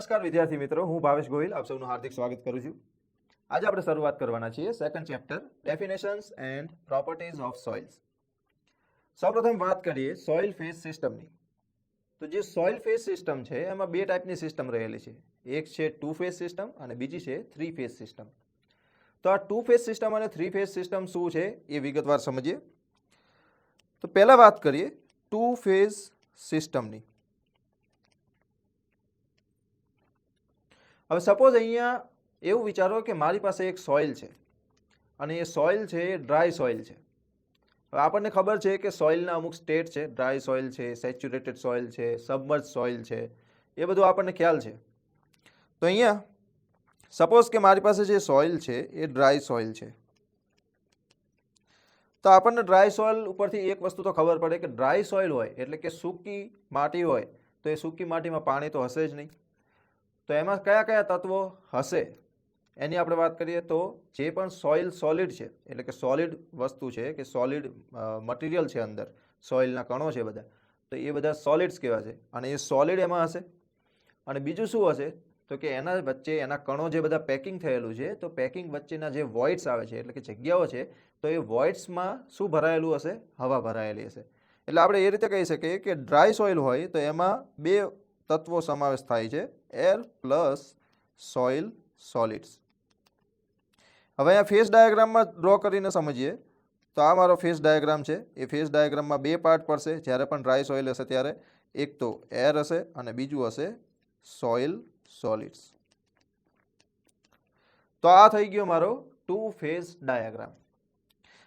નમસ્કાર વિદ્યાર્થી મિત્રો, હું ભાવેશ ગોહિલ આપ સૌનું હાર્દિક સ્વાગત કરું છું. આજે આપણે શરૂઆત કરવાના છીએ second chapter definitions and properties of soils. સૌપ્રથમ વાત કરીએ સોઇલ ફેઝ સિસ્ટમની. તો જે સોઇલ ફેઝ સિસ્ટમ છે એમાં બે ટાઈપની સિસ્ટમ રહેલી છે. એક છે ટુ ફેઝ સિસ્ટમ અને બીજી છે થ્રી ફેઝ સિસ્ટમ. તો આ ટુ ફેઝ સિસ્ટમ અને થ્રી ફેઝ સિસ્ટમ શું છે એ વિગતવાર સમજીએ. તો પહેલા વાત કરીએ ટુ ફેઝ સિસ્ટમની. હવે સપોઝ અહીંયા એવું વિચારો કે મારી પાસે એક સોઇલ છે અને એ સોઇલ છે એ ડ્રાય સોઇલ છે. હવે આપણને ખબર છે કે સોઇલના અમુક સ્ટેટ છે, ડ્રાય સોઇલ છે, સેચ્યુરેટેડ સોઇલ છે, સબમર્જ સોઇલ છે, એ બધું આપણને ખ્યાલ છે. તો અહીંયા સપોઝ કે મારી પાસે જે સોઇલ છે એ ડ્રાય સોઇલ છે. તો આપણને ડ્રાય સોઇલ ઉપરથી એક વસ્તુ તો ખબર પડે કે ડ્રાય સોઇલ હોય એટલે કે સૂકી માટી હોય તો એ સૂકી માટીમાં પાણી તો હશે જ નહીં. તો એમાં કયા કયા તત્વો હશે એની આપણે વાત કરીએ તો જે પણ સોઇલ સોલિડ છે એટલે કે સોલિડ વસ્તુ છે કે સોલિડ મટીરિયલ છે અંદર, સોઇલના કણો છે બધા, તો એ બધા સોલિડ્સ કહેવાય છે અને એ સોલિડ એમાં હશે. અને બીજું શું હશે તો કે એના વચ્ચે એના કણો જે બધા પેકિંગ થયેલું છે તો પેકિંગ વચ્ચેના જે વોઇડ્સ આવે છે એટલે કે જગ્યાઓ છે તો એ વોઇડ્સમાં શું ભરાયેલું હશે? હવા ભરાયેલી હશે. એટલે આપણે એ રીતે કહી શકીએ કે ડ્રાય સોઇલ હોય તો એમાં બે તત્વો સમાવેશ થાય છે, એર પ્લસ સોઇલ સોલિડ્સ. હવે અહીંયા ફેઝ ડાયાગ્રામમાં ડ્રો કરીને સમજીએ તો આ મારો ફેઝ ડાયાગ્રામ છે. એ ફેઝ ડાયાગ્રામમાં બે પાર્ટ પડશે જ્યારે પણ ડ્રાય સોઇલ હશે ત્યારે. એક તો એર હશે અને બીજું હશે સોઇલ સોલિડ્સ. તો આ થઈ ગયો મારો ટુ ફેઝ ડાયાગ્રામ.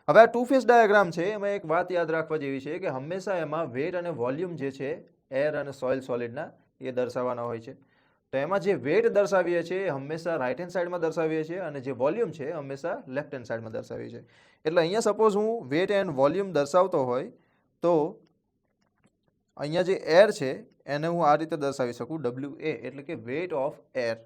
હવે આ ટુ ફેઝ ડાયાગ્રામ છે એમાં એક વાત યાદ રાખવા જેવી છે કે હંમેશા એમાં વેટ અને વોલ્યુમ જે છે એર અને સોઇલ સોલિડના એ દર્શાવવાના હોય છે. તો એમાં જે વેટ દર્શાવીએ છીએ એ હંમેશા રાઇટ હેન્ડ સાઈડમાં દર્શાવીએ છીએ અને જે વોલ્યુમ છે એ હંમેશા લેફ્ટ હેન્ડ સાઈડમાં દર્શાવીએ છીએ. એટલે અહીંયા સપોઝ હું વેટ એન્ડ વોલ્યુમ દર્શાવતો હોય તો અહીંયા જે એર છે એને હું આ રીતે દર્શાવી શકું, WA એટલે કે weight of air.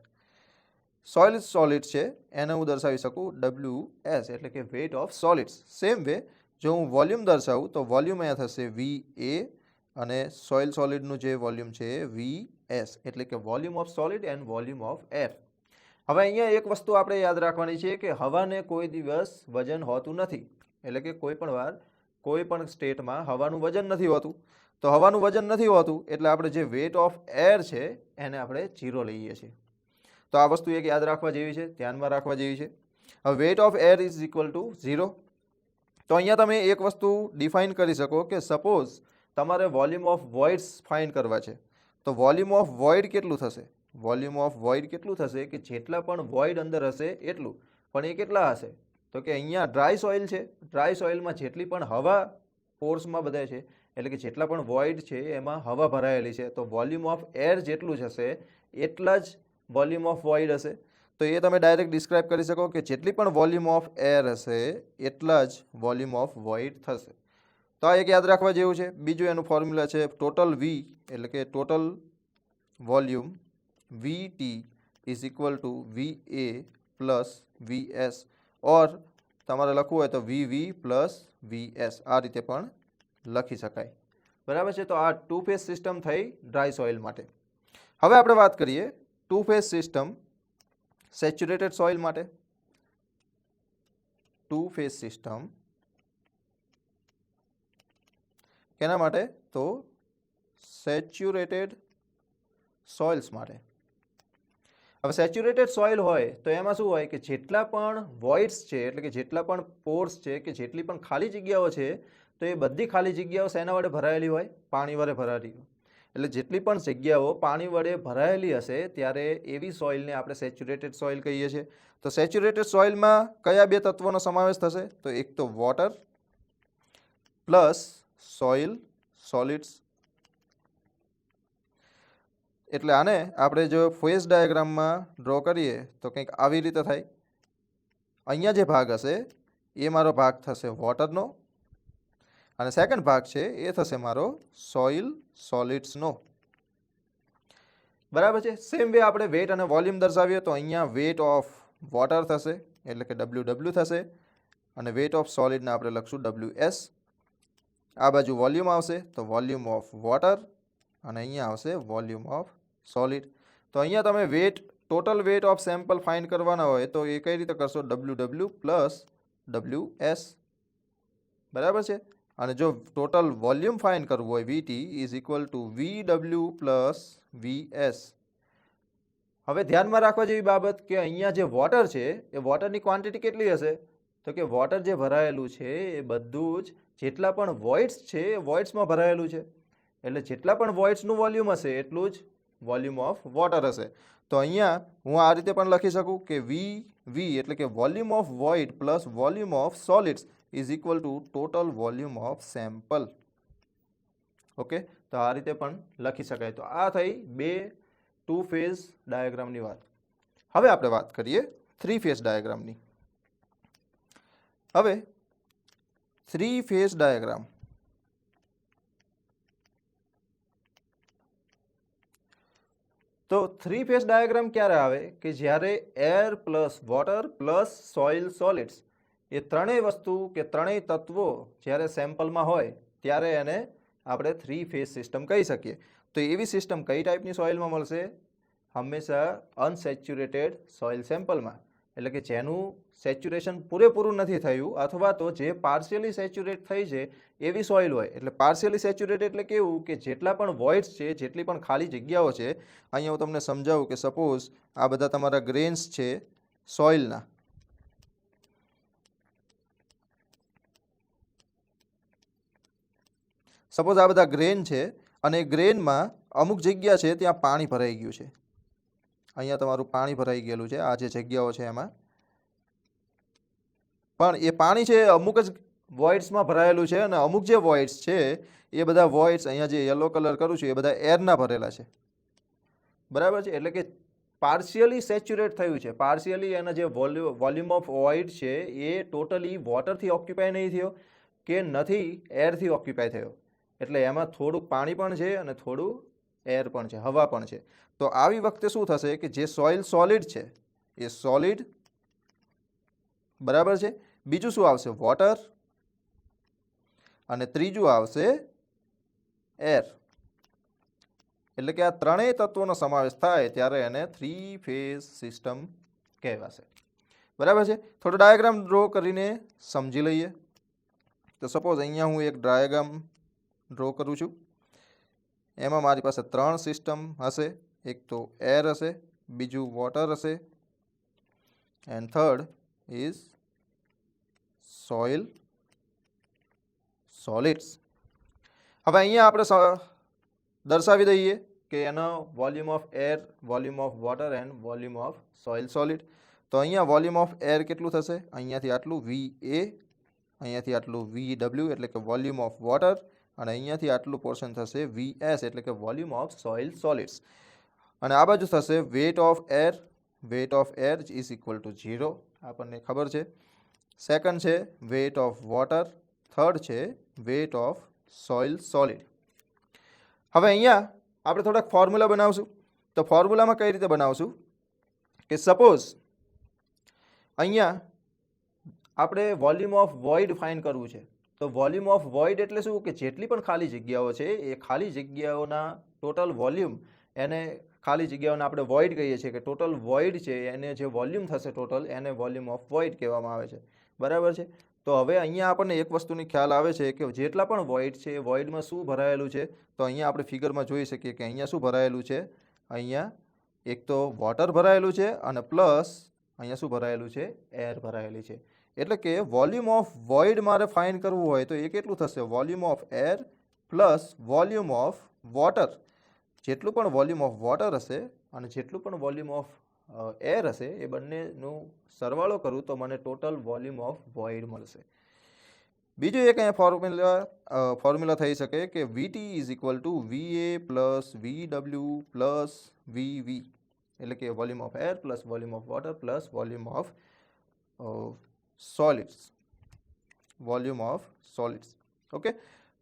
Soil solid છે એને હું દર્શાવી શકું WS એટલે કે weight of solids. Same way જો હું વોલ્યુમ દર્શાવું તો વોલ્યુમ અહીંયા થશે VA અને સોઇલ સોલિડનું જે વોલ્યુમ છે VS એટલે કે volume of solid and volume of air. હવે અહીંયા એક વસ્તુ આપણે યાદ રાખવાની છે કે હવાને કોઈ દિવસ વજન હોતું નથી. એટલે કે કોઈ પણ વાર કોઈ પણ સ્ટેટમાં હવાનું વજન નથી હોતું. તો હવાનું વજન નથી હોતું એટલે આપણે જે વેટ ઓફ એર છે એને આપણે 0 લઈએ છીએ. તો આ વસ્તુ એક યાદ રાખવા જેવી છે, ધ્યાનમાં રાખવા જેવી છે. હવે wet of air is equal to 0. તો અહીંયા તમે એક વસ્તુ ડિફાઇન કરી શકો કે સપોઝ તમારે વોલ્યુમ ઓફ વોઇડ્સ ફાઇન્ડ કરવા છે તો વોલ્યુમ ઓફ વોઇડ કેટલું થશે? વોલ્યુમ ઓફ વોઇડ કેટલું થશે કે જેટલા પણ વોઇડ અંદર હશે એટલું. પણ એ કેટલા હશે? તો કે અહીંયા ડ્રાય સોઇલ છે, ડ્રાય સોઇલમાં જેટલી પણ હવા પોર્સમાં બધે છે એટલે કે જેટલા પણ વોઇડ છે એમાં હવા ભરાયેલી છે તો વોલ્યુમ ઓફ એર જેટલું જ હશે એટલા જ વોલ્યુમ ઓફ વોઇડ હશે. તો એ તમે ડાયરેક્ટ ડિસ્ક્રાઇબ કરી શકો કે જેટલી પણ વોલ્યુમ ઓફ એર હશે એટલા જ વોલ્યુમ ઓફ વોઇડ થશે. તો આ એક યાદ રાખવા જેવું છે. બીજું એનું ફોર્મ્યુલા છે ટોટલ V એટલે કે total volume VT is equal two VA plus VS ઓર તમારે લખવું હોય તો VV પ્લસ VS. આ રીતે પણ લખી શકાય. બરાબર છે. તો આ ટુ ફેઝ સિસ્ટમ થઈ ડ્રાય સોઇલ માટે. હવે આપણે વાત કરીએ two phase system saturated soil માટે. ટુ ફેઝ સિસ્ટમ કેના માટે? તો સેચ્યુરેટેડ સોઇલ્સ માટે. હવે સેચ્યુરેટેડ સોઇલ હોય તો એમાં શું હોય કે જેટલા પણ વોઇડ્સ છે એટલે કે જેટલા પણ પોર્સ છે કે જેટલી પણ ખાલી જગ્યાઓ છે તો એ બધી ખાલી જગ્યાઓ શેના વડે ભરાયેલી હોય? પાણી વડે ભરાયેલી હોય. એટલે જેટલી પણ જગ્યાઓ પાણી વડે ભરાયેલી હશે ત્યારે એવી સોઇલને આપણે સેચ્યુરેટેડ સોઇલ કહીએ છીએ. તો સેચ્યુરેટેડ સોઇલમાં કયા બે તત્વોનો સમાવેશ થશે? તો એક તો વોટર પ્લસ સોઇલ સોલિડ્સ. એટલે આને આપણે જો ફેઝ ડાયાગ્રામમાં ડ્રો કરીએ તો કંઈક આવી રીતે થાય. અહીંયા જે ભાગ હશે એ મારો ભાગ થશે વોટરનો અને સેકન્ડ ભાગ છે એ થશે મારો સોઇલ સોલિડ્સનો. બરાબર છે. સેમ વે આપણે વેટ અને વોલ્યુમ દર્શાવીએ તો અહીંયા વેટ ઓફ વોટર થશે એટલે કે WW થશે અને વેટ ઓફ સોલિડને આપણે લખશું WS. આ બાજુ વોલ્યુમ આવશે તો વોલ્યુમ ઓફ વોટર અને અહીંયા આવશે વોલ્યુમ ઓફ સોલિડ. તો અહીંયા તમે weight total weight of sample find કરવાના હોય તો એ કઈ રીતે કરશો? WW પ્લસ WS, બરાબર છે. અને જો ટોટલ વોલ્યુમ ફાઇન્ડ કરવું હોય VT is equal to VW plus VS. હવે ધ્યાનમાં રાખવા જેવી બાબત કે અહીંયા જે વોટર છે એ વોટરની ક્વોન્ટિટી કેટલી હશે? તો કે વોટર જે ભરાયેલું છે એ બધું જ જેટલા પણ વોઇડ્સ છે એ વોઇડ્સમાં ભરાયેલું છે. એટલે જેટલા પણ વોઇડ્સનું વોલ્યુમ હશે એટલું જ વોલ્યુમ ઓફ વોટર હશે. તો અહીંયા હું આ રીતે પણ લખી શકું કે વી એટલે કે volume of void plus volume of solids is equal to total volume of sample. Okay, તો આ રીતે પણ લખી શકાય. તો આ થઈ બે ટુ ફેઝ ડાયાગ્રામની વાત. હવે આપણે વાત કરીએ થ્રી ફેઝ ડાયાગ્રામની. હવે થ્રી ફેઝ ડાયાગ્રામ. તો થ્રી ફેઝ ડાયાગ્રામ ક્યારે આવે? કે જ્યારે air plus water plus soil solids એ ત્રણેય વસ્તુ કે ત્રણેય તત્વો જ્યારે સેમ્પલમાં હોય ત્યારે એને આપણે થ્રી ફેઝ સિસ્ટમ કહી શકીએ. તો એવી સિસ્ટમ કઈ ટાઈપની સોઇલમાં મળશે? હંમેશા અનસેચ્યુરેટેડ સોઇલ સેમ્પલમાં, એટલે કે જેનું સેચ્યુરેશન પૂરેપૂરું નથી થયું અથવા તો જે પાર્શિયલી સેચ્યુરેટ થઈ છે એવી સોઇલ હોય. એટલે પાર્શિયલી સેચ્યુરેટ એટલે કેવું કે જેટલા પણ વોઇડ્સ છે, જેટલી પણ ખાલી જગ્યાઓ છે, અહીંયા હું તમને સમજાવું કે સપોઝ આ બધા તમારા ગ્રેન્સ છે સોઇલના. સપોઝ આ બધા ગ્રેન છે અને ગ્રેનમાં અમુક જગ્યા છે ત્યાં પાણી ભરાઈ ગયું છે. અહીંયા તમારું પાણી ભરાઈ ગયેલું છે, આ જે જગ્યાઓ છે એમાં. પણ એ પાણી છે અમુક જ વોઇડ્સમાં ભરાયેલું છે અને અમુક જે વોઇડ્સ છે એ બધા વોઇડ્સ અહીંયા જે યલો કલર કરું છું એ બધા એરના ભરેલા છે, બરાબર છે. એટલે કે પાર્શિયલી સેચ્યુરેટ થયું છે. પાર્શિયલી એના જે વોલ્યુમ ઓફ વોઇડ છે એ ટોટલી વોટરથી ઓક્યુપાય નહીં થયો કે નથી એરથી ઓક્યુપાય થયો. એટલે એમાં થોડુંક પાણી પણ છે અને થોડું એર પણ છે, હવા પણ છે. તો આવી વખતે શું થશે કે જે સોઇલ સોલિડ છે એ સોલિડ, બરાબર છે. બીજું શું આવશે? વોટર. અને ત્રીજું આવશે એર. એટલે કે આ ત્રણેય તત્વોનો સમાવેશ થાય ત્યારે એને થ્રી ફેઝ સિસ્ટમ કહેવાશે, બરાબર છે. થોડો ડાયાગ્રામ ડ્રો કરીને સમજી લઈએ. તો સપોઝ અહીંયા હું એક ડાયાગ્રામ ડ્રો કરું છું. એમાં મારી પાસે ત્રણ સિસ્ટમ હશે. એક તો એર હશે, બીજું વોટર હશે and third is soil solids. હવે અહીંયા આપણે દર્શાવી દઈએ કે એનો volume of air, volume of water and volume of soil solid. તો અહીંયા વોલ્યુમ ઓફ એર કેટલું થશે? અહીંયાથી આટલું VA, અહીંયાથી આટલું VW એટલે કે વોલ્યુમ ઓફ વોટર, અને અહીંયાથી આટલું પોર્શન થશે VS એટલે કે વોલ્યુમ ઓફ સોઇલ સોલિડ્સ. અને આ બાજુ થશે wet of air. Wet of air is equal to 0, આપણને ખબર છે. સેકન્ડ છે વેટ ઓફ વોટર, થર્ડ છે વેટ ઓફ સોઇલ સોલિડ. હવે અહીંયા આપણે થોડાક ફોર્મ્યુલા બનાવશું. તો ફોર્મ્યુલામાં કઈ રીતે બનાવશું કે સપોઝ અહીંયા આપણે વોલ્યુમ ઓફ વોઇડ ફાઇન્ડ કરવું છે. તો વોલ્યુમ ઓફ વોઇડ એટલે શું કે જેટલી પણ ખાલી જગ્યાઓ છે એ ખાલી જગ્યાઓના ટોટલ વોલ્યુમ, એને ખાલી જગ્યાઓને આપણે વોઇડ કહીએ છીએ કે ટોટલ વોઇડ છે એને જે વોલ્યુમ થશે ટોટલ એને વોલ્યુમ ઓફ વોઇડ કહેવામાં આવે છે, બરાબર છે. તો હવે અહીંયા આપણને એક વસ્તુની ખ્યાલ આવે છે કે જેટલા પણ વોઇડ છે એ વોઇડમાં શું ભરાયેલું છે. તો અહીંયા આપણે ફિગરમાં જોઈ શકીએ કે અહીંયા શું ભરાયેલું છે? અહીંયા એક તો વોટર ભરાયેલું છે અને પ્લસ અહીંયા શું ભરાયેલું છે? એર ભરાયેલી છે. એટલે કે વોલ્યુમ ઓફ વોઇડ મારે ફાઇન્ડ કરવું હોય તો એ કેટલું થશે? Volume of air plus volume of water. જેટલું પણ વોલ્યુમ ઓફ વોટર હશે અને જેટલું પણ વોલ્યુમ ઓફ એર હશે એ બંનેનું સરવાળો કરું તો મને ટોટલ વોલ્યુમ ઓફ વોઇડ મળશે. બીજું એક અહીંયા ફોર્મ્યુલા થઈ શકે કે VT is equal two VA plus VW plus VV, એટલે કે volume of air plus volume of water plus volume of solids, volume of solids. Okay,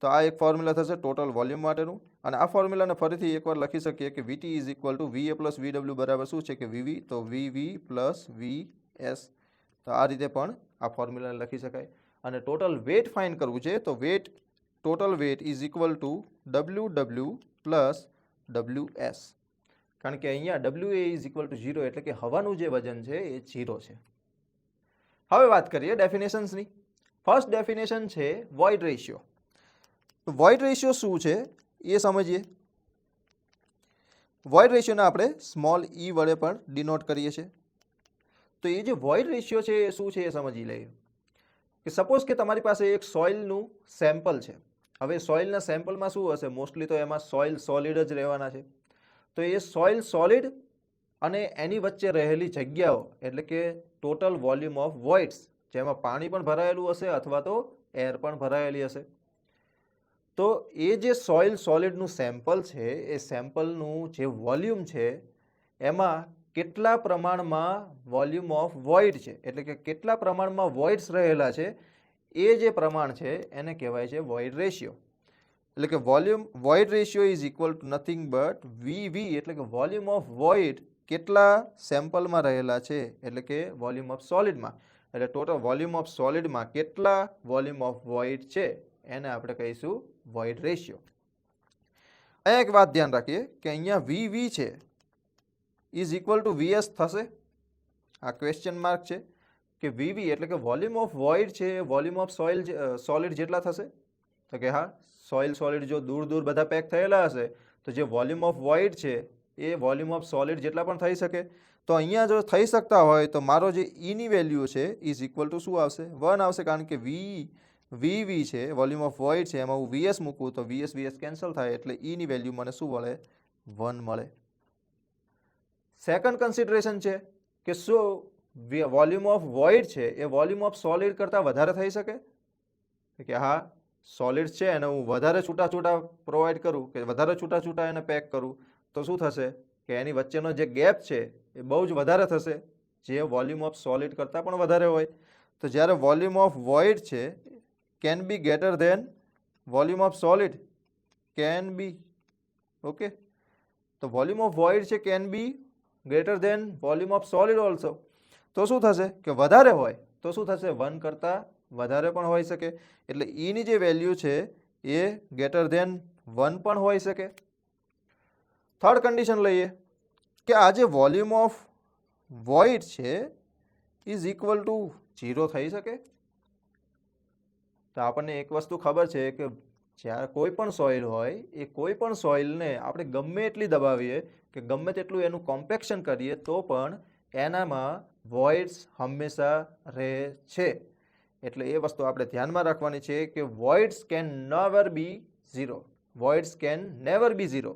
તો આ એક ફોર્મ્યુલા થશે ટોટલ વોલ્યુમ માટેનું. અને આ ફોર્મ્યુલાને ફરીથી એકવાર લખી શકીએ કે VT is equal two VA plus VW બરાબર શું છે કે VV, તો VV પ્લસ VS. તો આ રીતે પણ આ ફોર્મ્યુલાને લખી શકાય. અને ટોટલ વેટ ફાઇન્ડ કરવું છે તો weight, total weight is equal to WW plus WS. કારણ કે અહીંયા WA ઇઝ ઇક્વલ ટુ 0 એટલે કે હવાનું જે વજન છે એ 0 છે. હવે વાત કરીએ ડેફિનેશન્સની. ફર્સ્ટ ડેફિનેશન છે વોઇડ રેશિયો. તો વોઇડ રેશિયો શું છે એ સમજીએ. વોઇડ રેશિયોને આપણે સ્મોલ e વડે પણ ડિનોટ કરીએ છીએ. તો એ જે વોઇડ રેશિયો છે એ શું છે એ સમજી લઈએ. કે સપોઝ કે તમારી પાસે એક સોઇલનું સેમ્પલ છે. હવે સોઇલના સેમ્પલમાં શું હશે, મોસ્ટલી તો એમાં સોઇલ સોલિડ જ રહેવાના છે. તો એ સોઇલ સોલિડ અને એની વચ્ચે રહેલી જગ્યાઓ એટલે કે ટોટલ વોલ્યુમ ઓફ વોઇડ્સ, જેમાં પાણી પણ ભરાયેલું હશે અથવા તો એર પણ ભરાયેલી હશે. તો એ જે સોઇલ સોલિડનું સેમ્પલ છે એ સેમ્પલનું જે વોલ્યુમ છે એમાં કેટલા પ્રમાણમાં વોલ્યુમ ઓફ વોઇડ છે એટલે કે કેટલા પ્રમાણમાં વોઇડ્સ રહેલા છે એ જે પ્રમાણ છે એને કહેવાય છે વોઇડ રેશિયો. એટલે કે void ratio is equal to nothing but we એટલે કે વોલ્યુમ ઓફ વોઇડ કેટલા સેમ્પલમાં રહેલા છે એટલે કે વોલ્યુમ ઓફ સોલિડમાં, એટલે ટોટલ વોલ્યુમ ઓફ સોલિડમાં કેટલા વોલ્યુમ ઓફ વોઇડ છે એને આપણે કહીશું વોઇડ રેશિયો. અહીંયા એક વાત ધ્યાન રાખીએ કે અહીંયા વી છે ઇઝ ઇક્વલ ટુ વીએસ થશે. આ ક્વેશ્ચન માર્ક છે કે વીવી એટલે કે વોલ્યુમ ઓફ વોઇડ છે વોલ્યુમ ઓફ સોલિડ જેટલા થશે. તો કે હા, સોઇલ સોલિડ જો દૂર દૂર બધા પેક થયેલા હશે તો જે વોલ્યુમ ઓફ વોઇડ છે એ વોલ્યુમ ઓફ સોલિડ જેટલા પણ થઈ શકે. તો અહીંયા જો થઈ શકતા હોય તો મારો જે ઈની વેલ્યુ છે ઇઝ ઇક્વલ ટુ શું આવશે, 1 આવશે. કારણ કે વી છે વોલ્યુમ ઓફ વોઇડ છે, એમાં હું વીએસ મૂકું તો વીએસ કેન્સલ થાય એટલે ઈની વેલ્યુ મને શું મળે, 1 મળે. સેકન્ડ કન્સિડરેશન છે કે શું વોલ્યુમ ઓફ વોઇડ છે એ વોલ્યુમ ઓફ સોલિડ કરતાં વધારે થઈ શકે. કે હા, સોલિડ છે એને હું વધારે છૂટા પ્રોવાઈડ કરું કે વધારે છૂટા એને પેક કરું તો શું થશે કે એની વચ્ચેનો જે ગેપ છે એ બહુ જ વધારે થશે, જે વોલ્યુમ ઓફ સોલિડ કરતાં પણ વધારે હોય. તો જ્યારે વોલ્યુમ ઓફ વોઇડ છે can be greater than volume of solid can be, okay. તો વોલ્યુમ ઓફ વોઇડ છે can be greater than volume of solid also. તો શું થશે કે વધારે હોય તો શું થશે, 1 કરતાં વધારે પણ હોઈ શકે. એટલે ઈની જે વેલ્યુ છે એ ગ્રેટર ધેન 1 પણ હોઈ શકે. થર્ડ કન્ડિશન લઈએ કે આ જે વોલ્યુમ ઓફ વોઇડ છે ઇઝ ઇક્વલ ટુ 0 થઈ શકે. તો આપણને એક વસ્તુ ખબર છે કે જ્યારે કોઈ પણ સોઇલ હોય એ કોઈ પણ સોઇલને આપણે ગમે એટલી દબાવીએ કે ગમે તેટલું એનું કોમ્પેક્શન કરીએ તો પણ એનામાં વોઇડ્સ હંમેશા રહે છે. એટલે એ વસ્તુ આપણે ધ્યાનમાં રાખવાની છે કે voids can never be 0. Voids can never be 0.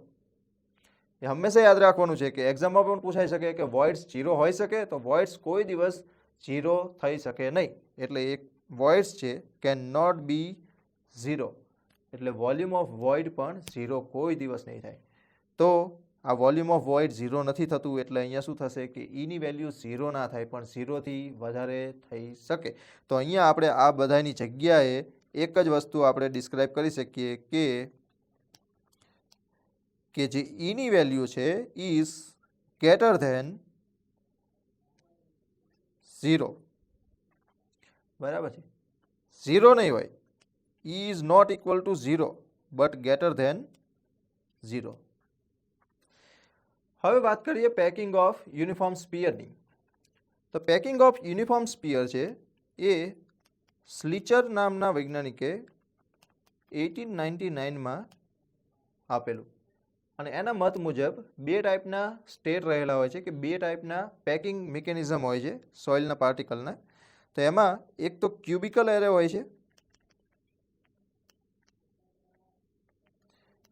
એ હંમેશા યાદ રાખવાનું છે કે એક્ઝામમાં પણ પૂછાઈ શકે કે વોઇડ્સ 0 હોઈ શકે, તો વોઇડ્સ કોઈ દિવસ 0 થઈ શકે નહીં. એટલે એક વોઇડ્સ છે કેન નોટ બી 0. એટલે વોલ્યુમ ઓફ વોઇડ પણ 0 કોઈ દિવસ નહીં થાય. તો આ વોલ્યુમ ઓફ વોઇડ 0 નથી થતું એટલે અહીંયા શું થશે કે ઈની વેલ્યુ 0 ના થાય પણ 0 થી વધારે થઈ શકે. તો અહીંયા આપણે આ બધાની જગ્યાએ એક જ વસ્તુ આપણે ડિસ્ક્રાઇબ કરી શકીએ કે જે ઈની વેલ્યુ છે ઇઝ ગ્રેટર ધેન 0. બરાબર છે, 0 નહીં હોય, E is not equal to 0 but greater than 0. હવે વાત કરીએ પેકિંગ ઓફ યુનિફોર્મ સ્પીયરની. તો પેકિંગ ઓફ યુનિફોર્મ સ્પીયર છે એ સ્લીચર નામના વૈજ્ઞાનિકે 1899માં આપેલું. અને એના મત મુજબ 2 ટાઈપના સ્ટેટ રહેલા હોય છે કે 2 ટાઈપના પેકિંગ મિકેનિઝમ હોય છે સોઇલના પાર્ટિકલના. તો એમાં એક તો ક્યુબિકલ એરે હોય છે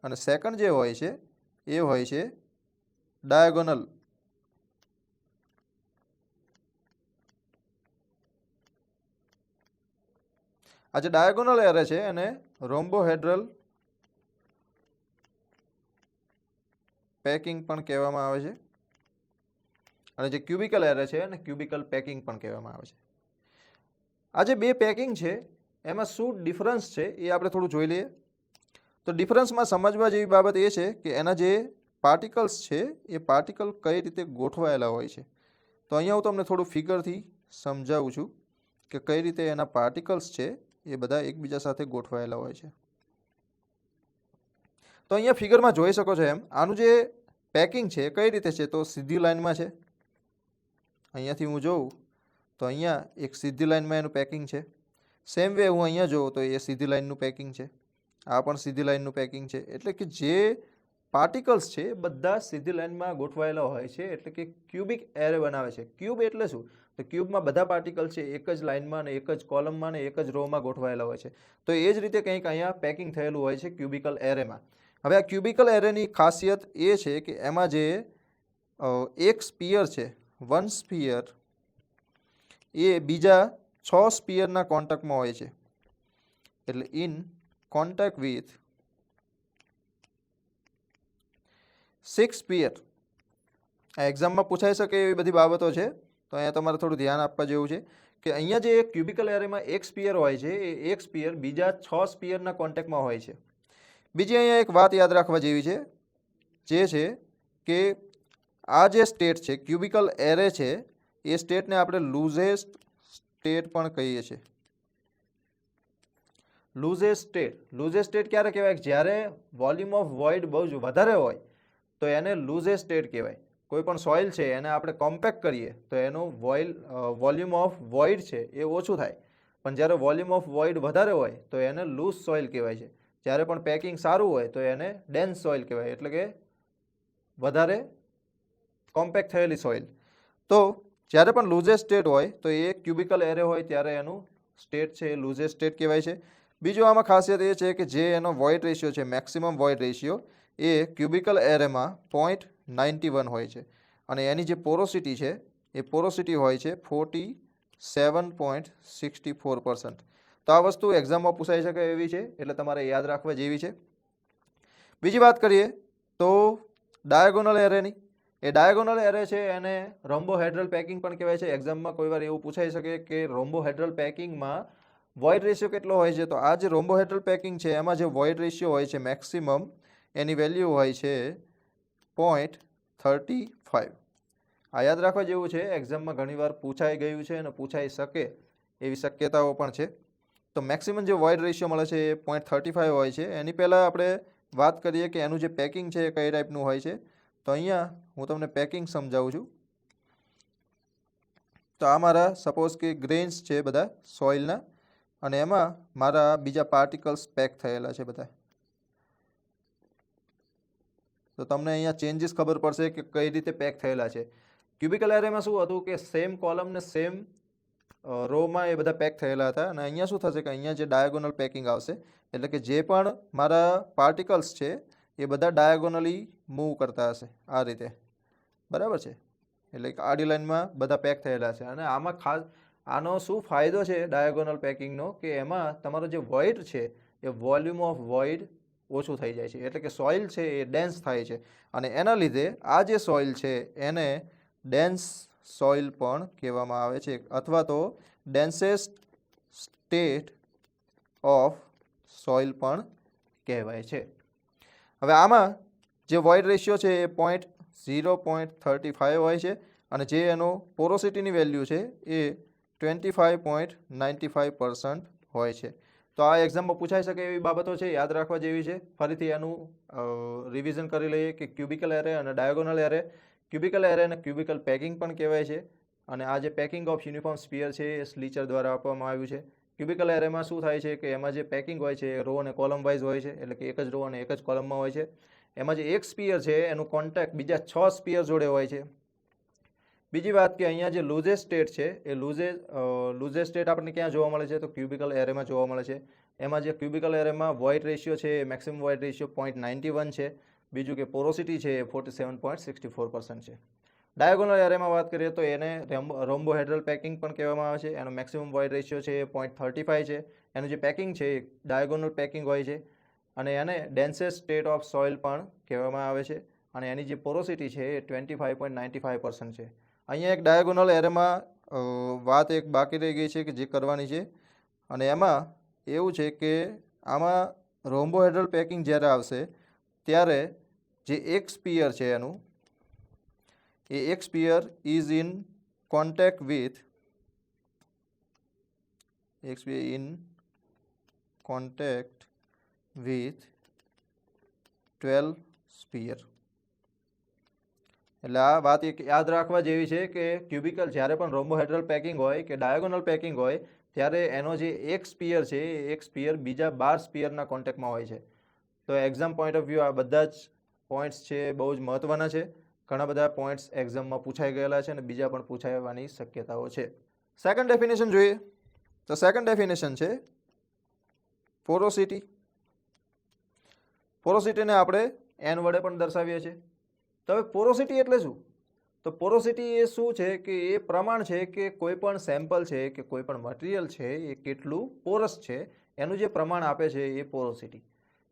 અને સેકન્ડ જે હોય છે એ હોય છે ડાયાગોનલ. આ જે ડાયાગોનલ એરે છે એને રોમ્બોહેડ્રલ પેકિંગ પણ કહેવામાં આવે છે અને જે ક્યુબિકલ એરે છે એને ક્યુબિકલ પેકિંગ પણ કહેવામાં આવે છે. આ જે 2 પેકિંગ છે એમાં શું ડિફરન્સ છે એ આપણે થોડું જોઈ લઈએ. તો ડિફરન્સમાં સમજવા જેવી બાબત એ છે કે એના જે પાર્ટિકલ્સ છે એ પાર્ટિકલ કઈ રીતે ગોઠવાયેલા હોય છે. તો અહીંયા હું તમને થોડું ફિગરથી સમજાવું છું કે કઈ રીતે એના પાર્ટિકલ્સ છે એ બધા એકબીજા સાથે ગોઠવાયેલા હોય છે. તો અહીંયા ફિગરમાં જોઈ શકો છો એમ આનું જે પેકિંગ છે કઈ રીતે છે તો સીધી લાઇનમાં છે. અહીંયાથી હું જોઉં તો અહીંયા એક સીધી લાઇનમાં એનું પેકિંગ છે. સેમ વે હું અહીંયા જોઉં તો એ સીધી લાઇનનું પેકિંગ છે. આ પણ સીધી લાઇનનું પેકિંગ છે. એટલે કે જે પાર્ટિકલ્સ છે બધા સીધી લાઇનમાં ગોઠવાયેલા હોય છે, એટલે કે ક્યુબિક એરે બનાવે છે. ક્યુબ એટલે શું? તો ક્યુબમાં બધા પાર્ટિકલ છે એક જ લાઇનમાં ને એક જ કોલમમાં ને એક જ રોમાં ગોઠવાયેલા હોય છે. તો એ જ રીતે કંઈક અહીંયા પેકિંગ થયેલું હોય છે ક્યુબિકલ એરેમાં. હવે આ ક્યુબિકલ એરેની ખાસિયત એ છે કે એમાં જે એક સ્પિયર છે, વન સ્પિયર, એ બીજા 6 સ્પિયરના કોન્ટેક્ટમાં હોય છે. એટલે ઇન કોન્ટેક્ટ વિથ 6 સ્પિયર. આ એક્ઝામમાં પૂછાઈ શકે એવી બધી બાબતો છે, તો અહીંયા તમારે થોડું ધ્યાન આપવા જેવું છે કે અહીંયા જે ક્યુબિકલ એરેમાં એક સ્પિયર હોય છે એ એક સ્પિયર બીજા 6 સ્પિયરના કોન્ટેક્ટમાં હોય છે. બીજી અહીંયા એક વાત યાદ રાખવા જેવી છે, જે છે કે આ જે સ્ટેટ છે ક્યુબિકલ એરે છે એ સ્ટેટને આપણે લૂઝેસ્ટ સ્ટેટ પણ કહીએ છીએ. લૂઝેસ્ટ સ્ટેટ ક્યારે કહેવાય? જ્યારે વોલ્યુમ ઓફ વોઇડ બહુ જ વધારે હોય તો એને લૂઝેસ્ટ સ્ટેટ કહેવાય. કોઈ પણ સોઇલ છે એને આપણે કોમ્પેક્ટ કરીએ તો એનું વોલ્યુમ ઓફ વોઇડ છે એ ઓછું થાય, પણ જ્યારે વોલ્યુમ ઓફ વોઇડ વધારે હોય તો એને લૂઝ સોઇલ કહેવાય છે. જ્યારે પણ પેકિંગ સારું હોય તો એને ડેન્સ સોઇલ કહેવાય, એટલે કે વધારે કોમ્પેક્ટ થયેલી સોઇલ. તો જ્યારે પણ લૂઝેસ્ટ સ્ટેટ હોય તો એ ક્યુબિકલ એરે હોય ત્યારે એનું સ્ટેટ છે એ લૂઝેસ્ટ સ્ટેટ કહેવાય છે. બીજું આમાં ખાસિયત એ છે કે જે એનો વોઇડ રેશિયો છે, મેક્સિમમ વોઇડ રેશિયો, એ ક્યુબિકલ એરેમાં 0.91 હોય છે અને એની જે પોરોસિટી છે એ પોરોસિટી હોય છે 47.64%. તો આ વસ્તુ એક્ઝામમાં પૂછાઈ શકે એવી છે, એટલે તમારે યાદ રાખવા જેવી છે. બીજી વાત કરીએ તો ડાયાગોનલ એરેની. એ ડાયાગોનલ એરે છે એને રોમ્બોહેડ્રલ પેકિંગ પણ કહેવાય છે. એક્ઝામમાં કોઈ વાર એવું પૂછાઈ શકે કે રોમ્બોહેડ્રલ પેકિંગમાં વોઇડ રેશિયો કેટલો હોય છે, તો આ જે રોમ્બોહેડ્રલ પેકિંગ છે એમાં જે વોઇડ રેશિયો હોય છે મેક્સિમમ, એની વેલ્યુ હોય છે 0.35. આ યાદ રાખવા જેવું છે, એક્ઝામમાં ઘણીવાર પૂછાઈ ગયું છે અને પૂછાઈ શકે એવી શક્યતાઓ પણ છે. તો મેક્સિમમ જે વોઇડ રેશિયો મળે છે એ 0.35 હોય છે. એની પહેલાં આપણે વાત કરીએ કે એનું જે પેકિંગ છે એ કઈ ટાઈપનું હોય છે. તો અહીંયા હું તમને પેકિંગ સમજાવું છું. તો આ મારા સપોઝ કે ગ્રેન્સ છે બધા સોઇલના, અને એમાં મારા બીજા પાર્ટિકલ્સ પેક થયેલા છે બધા. તો તમને અહીંયા ચેન્જીસ ખબર પડશે કે કઈ રીતે પેક થયેલા છે. ક્યુબિકલ એરેમાં શું હતું કે સેમ કોલમ ને સેમ રોમાં એ બધા પેક થયેલા હતા, અને અહીંયા શું થશે કે અહીંયા જે ડાયાગોનલ પેકિંગ આવશે, એટલે કે જે પણ મારા પાર્ટિકલ્સ છે એ બધા ડાયાગોનલી મૂવ કરતા હશે આ રીતે, બરાબર છે. એટલે કે આડી લાઇનમાં બધા પેક થયેલા છે. અને આમાં ખાસ આનો શું ફાયદો છે ડાયાગોનલ પેકિંગનો, કે એમાં તમારો જે વોઇડ છે એ વોલ્યુમ ઓફ વોઇડ ઓછું થઈ જાય છે, એટલે કે સોઇલ છે એ ડેન્સ થાય છે, અને એના લીધે આ જે સોઇલ છે એને ડેન્સ સોઇલ પણ કહેવામાં આવે છે, અથવા તો ડેન્સેસ્ટ સ્ટેટ ઓફ સોઇલ પણ કહેવાય છે. હવે આમાં જે વોઇડ રેશિયો છે એ 0.35 હોય છે, અને જે એનો પોરોસિટીની વેલ્યુ છે એ 25.95% હોય છે. તો આ એક્ઝામમાં પૂછાઈ શકે એવી બાબતો છે, યાદ રાખવા જેવી છે. ફરીથી એનું રિવિઝન કરી લઈએ કે ક્યુબિકલ એરે અને ડાયાગોનલ એરે. ક્યુબિકલ એરે અને ક્યુબિકલ પેકિંગ પણ કહેવાય છે, અને આ જે પેકિંગ ઓફ યુનિફોર્મ સ્પિયર છે એ સ્લીચર દ્વારા આપવામાં આવ્યું છે. ક્યુબિકલ એરેમાં શું થાય છે કે એમાં જે પેકિંગ હોય છે એ રો અને કોલમ વાઇઝ હોય છે, એટલે કે એક જ રો અને એક જ કોલમમાં હોય છે. એમાં જે એક સ્પિયર છે એનું કોન્ટેક્ટ બીજા 6 સ્પિયર જોડે હોય છે. બીજી વાત કે અહીંયા જે લૂઝેસ્ટ સ્ટેટ છે એ લૂઝેસ્ટ સ્ટેટ આપણને ક્યાં જોવા મળે છે, તો ક્યુબિકલ એરેમાં જોવા મળે છે. એમાં જે ક્યુબિકલ એરેમાં વોઇડ રેશિયો છે એ મેક્સિમમ વોઇડ રેશિયો 0.91 છે. બીજું કે પોરોસિટી છે એ 47.64% છે. ડાયાગોનલ એરેમાં વાત કરીએ તો એને રોમ્બોહેડ્રલ પેકિંગ પણ કહેવામાં આવે છે. એનો મેક્સિમમ વોઇડ રેશિયો છે એ 0.35 છે. એનું જે પેકિંગ છે એ ડાયાગોનલ પેકિંગ હોય છે, અને એને ડેન્સેસ્ટ સ્ટેટ ઓફ સોઇલ પણ કહેવામાં આવે છે, અને એની જે પોરોસિટી છે એ 25.95% છે. અહીંયા એક ડાયાગોનલ એરેમાં વાત એક બાકી રહી ગઈ છે કે જે કરવાની છે, અને એમાં એવું છે કે આમાં રોમ્બોહેડ્રલ પેકિંગ જ્યારે આવશે ત્યારે જે એક સ્પિયર છે એનું, એ એક spear is in contact with 12 spear. એટલે આ વાત એક યાદ રાખવા જેવી છે કે ક્યુબિકલ જ્યારે પણ રોમ્બોહેડ્રલ પેકિંગ હોય કે ડાયાગોનલ પેકિંગ હોય ત્યારે એનો જે એક સ્પિયર છે એ એક સ્પિયર બીજા 12 સ્પિયરના કોન્ટેક્ટમાં હોય છે. તો એક્ઝામ પોઈન્ટ ઓફ વ્યૂ આ બધા જ પોઈન્ટ્સ છે બહુ જ મહત્ત્વના છે. ઘણા બધા પોઈન્ટ્સ એક્ઝામમાં પૂછાઈ ગયેલા છે અને બીજા પણ પૂછાવાની શક્યતાઓ છે. સેકન્ડ ડેફિનેશન જોઈએ તો સેકન્ડ ડેફિનેશન છે પોરોસિટી. પોરોસિટીને આપણે એન વડે પણ દર્શાવીએ છીએ. તો હવે પોરોસિટી એટલે શું? તો પોરોસિટી એ શું છે કે એ પ્રમાણ છે કે કોઈ પણ સેમ્પલ છે કે કોઈ પણ મટીરિયલ છે એ કેટલું પોરસ છે એનું જે પ્રમાણ આપે છે એ પોરોસિટી.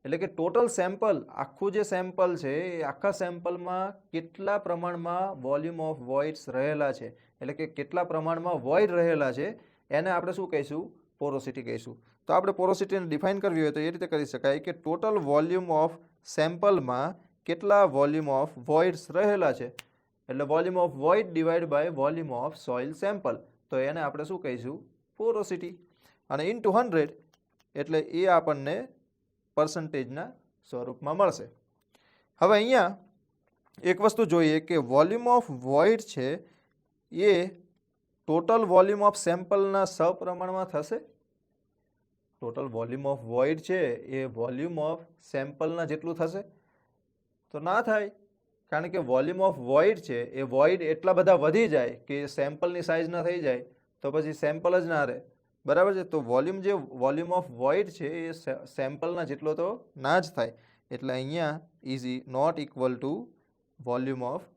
એટલે કે ટોટલ સેમ્પલ, આખું જે સેમ્પલ છે એ આખા સેમ્પલમાં કેટલા પ્રમાણમાં વોલ્યુમ ઓફ વોઇડ્સ રહેલા છે, એટલે કે કેટલા પ્રમાણમાં વોઇડ રહેલા છે એને આપણે શું કહીશું? પોરોસિટી કહીશું. તો આપણે પોરોસિટીને ડિફાઇન કરવી હોય તો એ રીતે કરી શકાય કે ટોટલ વોલ્યુમ ઓફ સેમ્પલમાં કેટલા વોલ્યુમ ઓફ વોઇડ્સ રહેલા છે, એટલે volume of void divide by volume of soil sample, તો એને આપણે શું કહીશું? પોરોસિટી. અને ઇન્ટુ 100 એટલે એ આપણને પર્સન્ટેજના સ્વરૂપમાં મળશે. હવે અહીંયા એક વસ્તુ જોઈએ કે વોલ્યુમ ઓફ વોઇડ છે એ ટોટલ વોલ્યુમ ઓફ સેમ્પલના સપ્રમાણમાં થશે? ટોટલ વોલ્યુમ ઓફ વોઇડ છે એ વોલ્યુમ ઓફ સેમ્પલના જેટલું થશે? તો ના થાય, કારણ કે વોલ્યુમ ઓફ વોઇડ છે એ વોઇડ એટલા બધા વધી જાય કે સેમ્પલની સાઇઝ ના થઈ જાય તો પછી સેમ્પલ જ ના રહે. બરાબર છે? તો વોલ્યુમ ઓફ વોઇડ છે એ સેમ્પલના જેટલો તો ના જ થાય. એટલે અહીંયા is not equal to volume of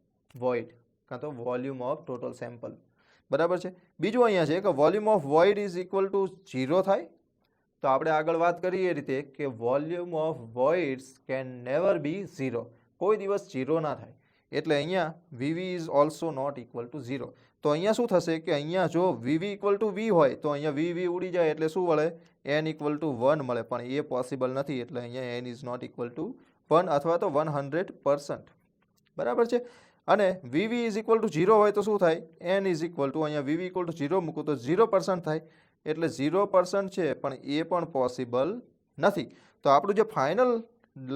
void કાં તો વોલ્યુમ ઓફ ટોટલ સેમ્પલ. બરાબર છે? બીજું અહીંયા છે કે volume of void is equal to 0 થાય. તો આપણે આગળ વાત કરીએ એ રીતે કે volume of voids can never be 0, કોઈ દિવસ 0 ના થાય. એટલે અહીંયા VV is also not equal to 0. તો અહીંયા શું થશે કે અહીંયા જો વીવી ઇક્વલ ટુ વી હોય તો અહીંયા વી ઉડી જાય એટલે શું મળે? એન ઇક્વલ ટુ 1 મળે, પણ એ પોસિબલ નથી. એટલે અહીંયા n is not equal to 1 અથવા તો 100%. બરાબર છે? અને વીવી ઇઝ ઇક્વલ ટુ 0 હોય તો શું થાય? એન ઇઝ ઇક્વલ ટુ અહીંયા વીવી ઇક્વલ ટુ 0 મૂકું તો 0% થાય. એટલે 0% છે પણ એ પણ પોસિબલ નથી. તો આપણું જે ફાઇનલ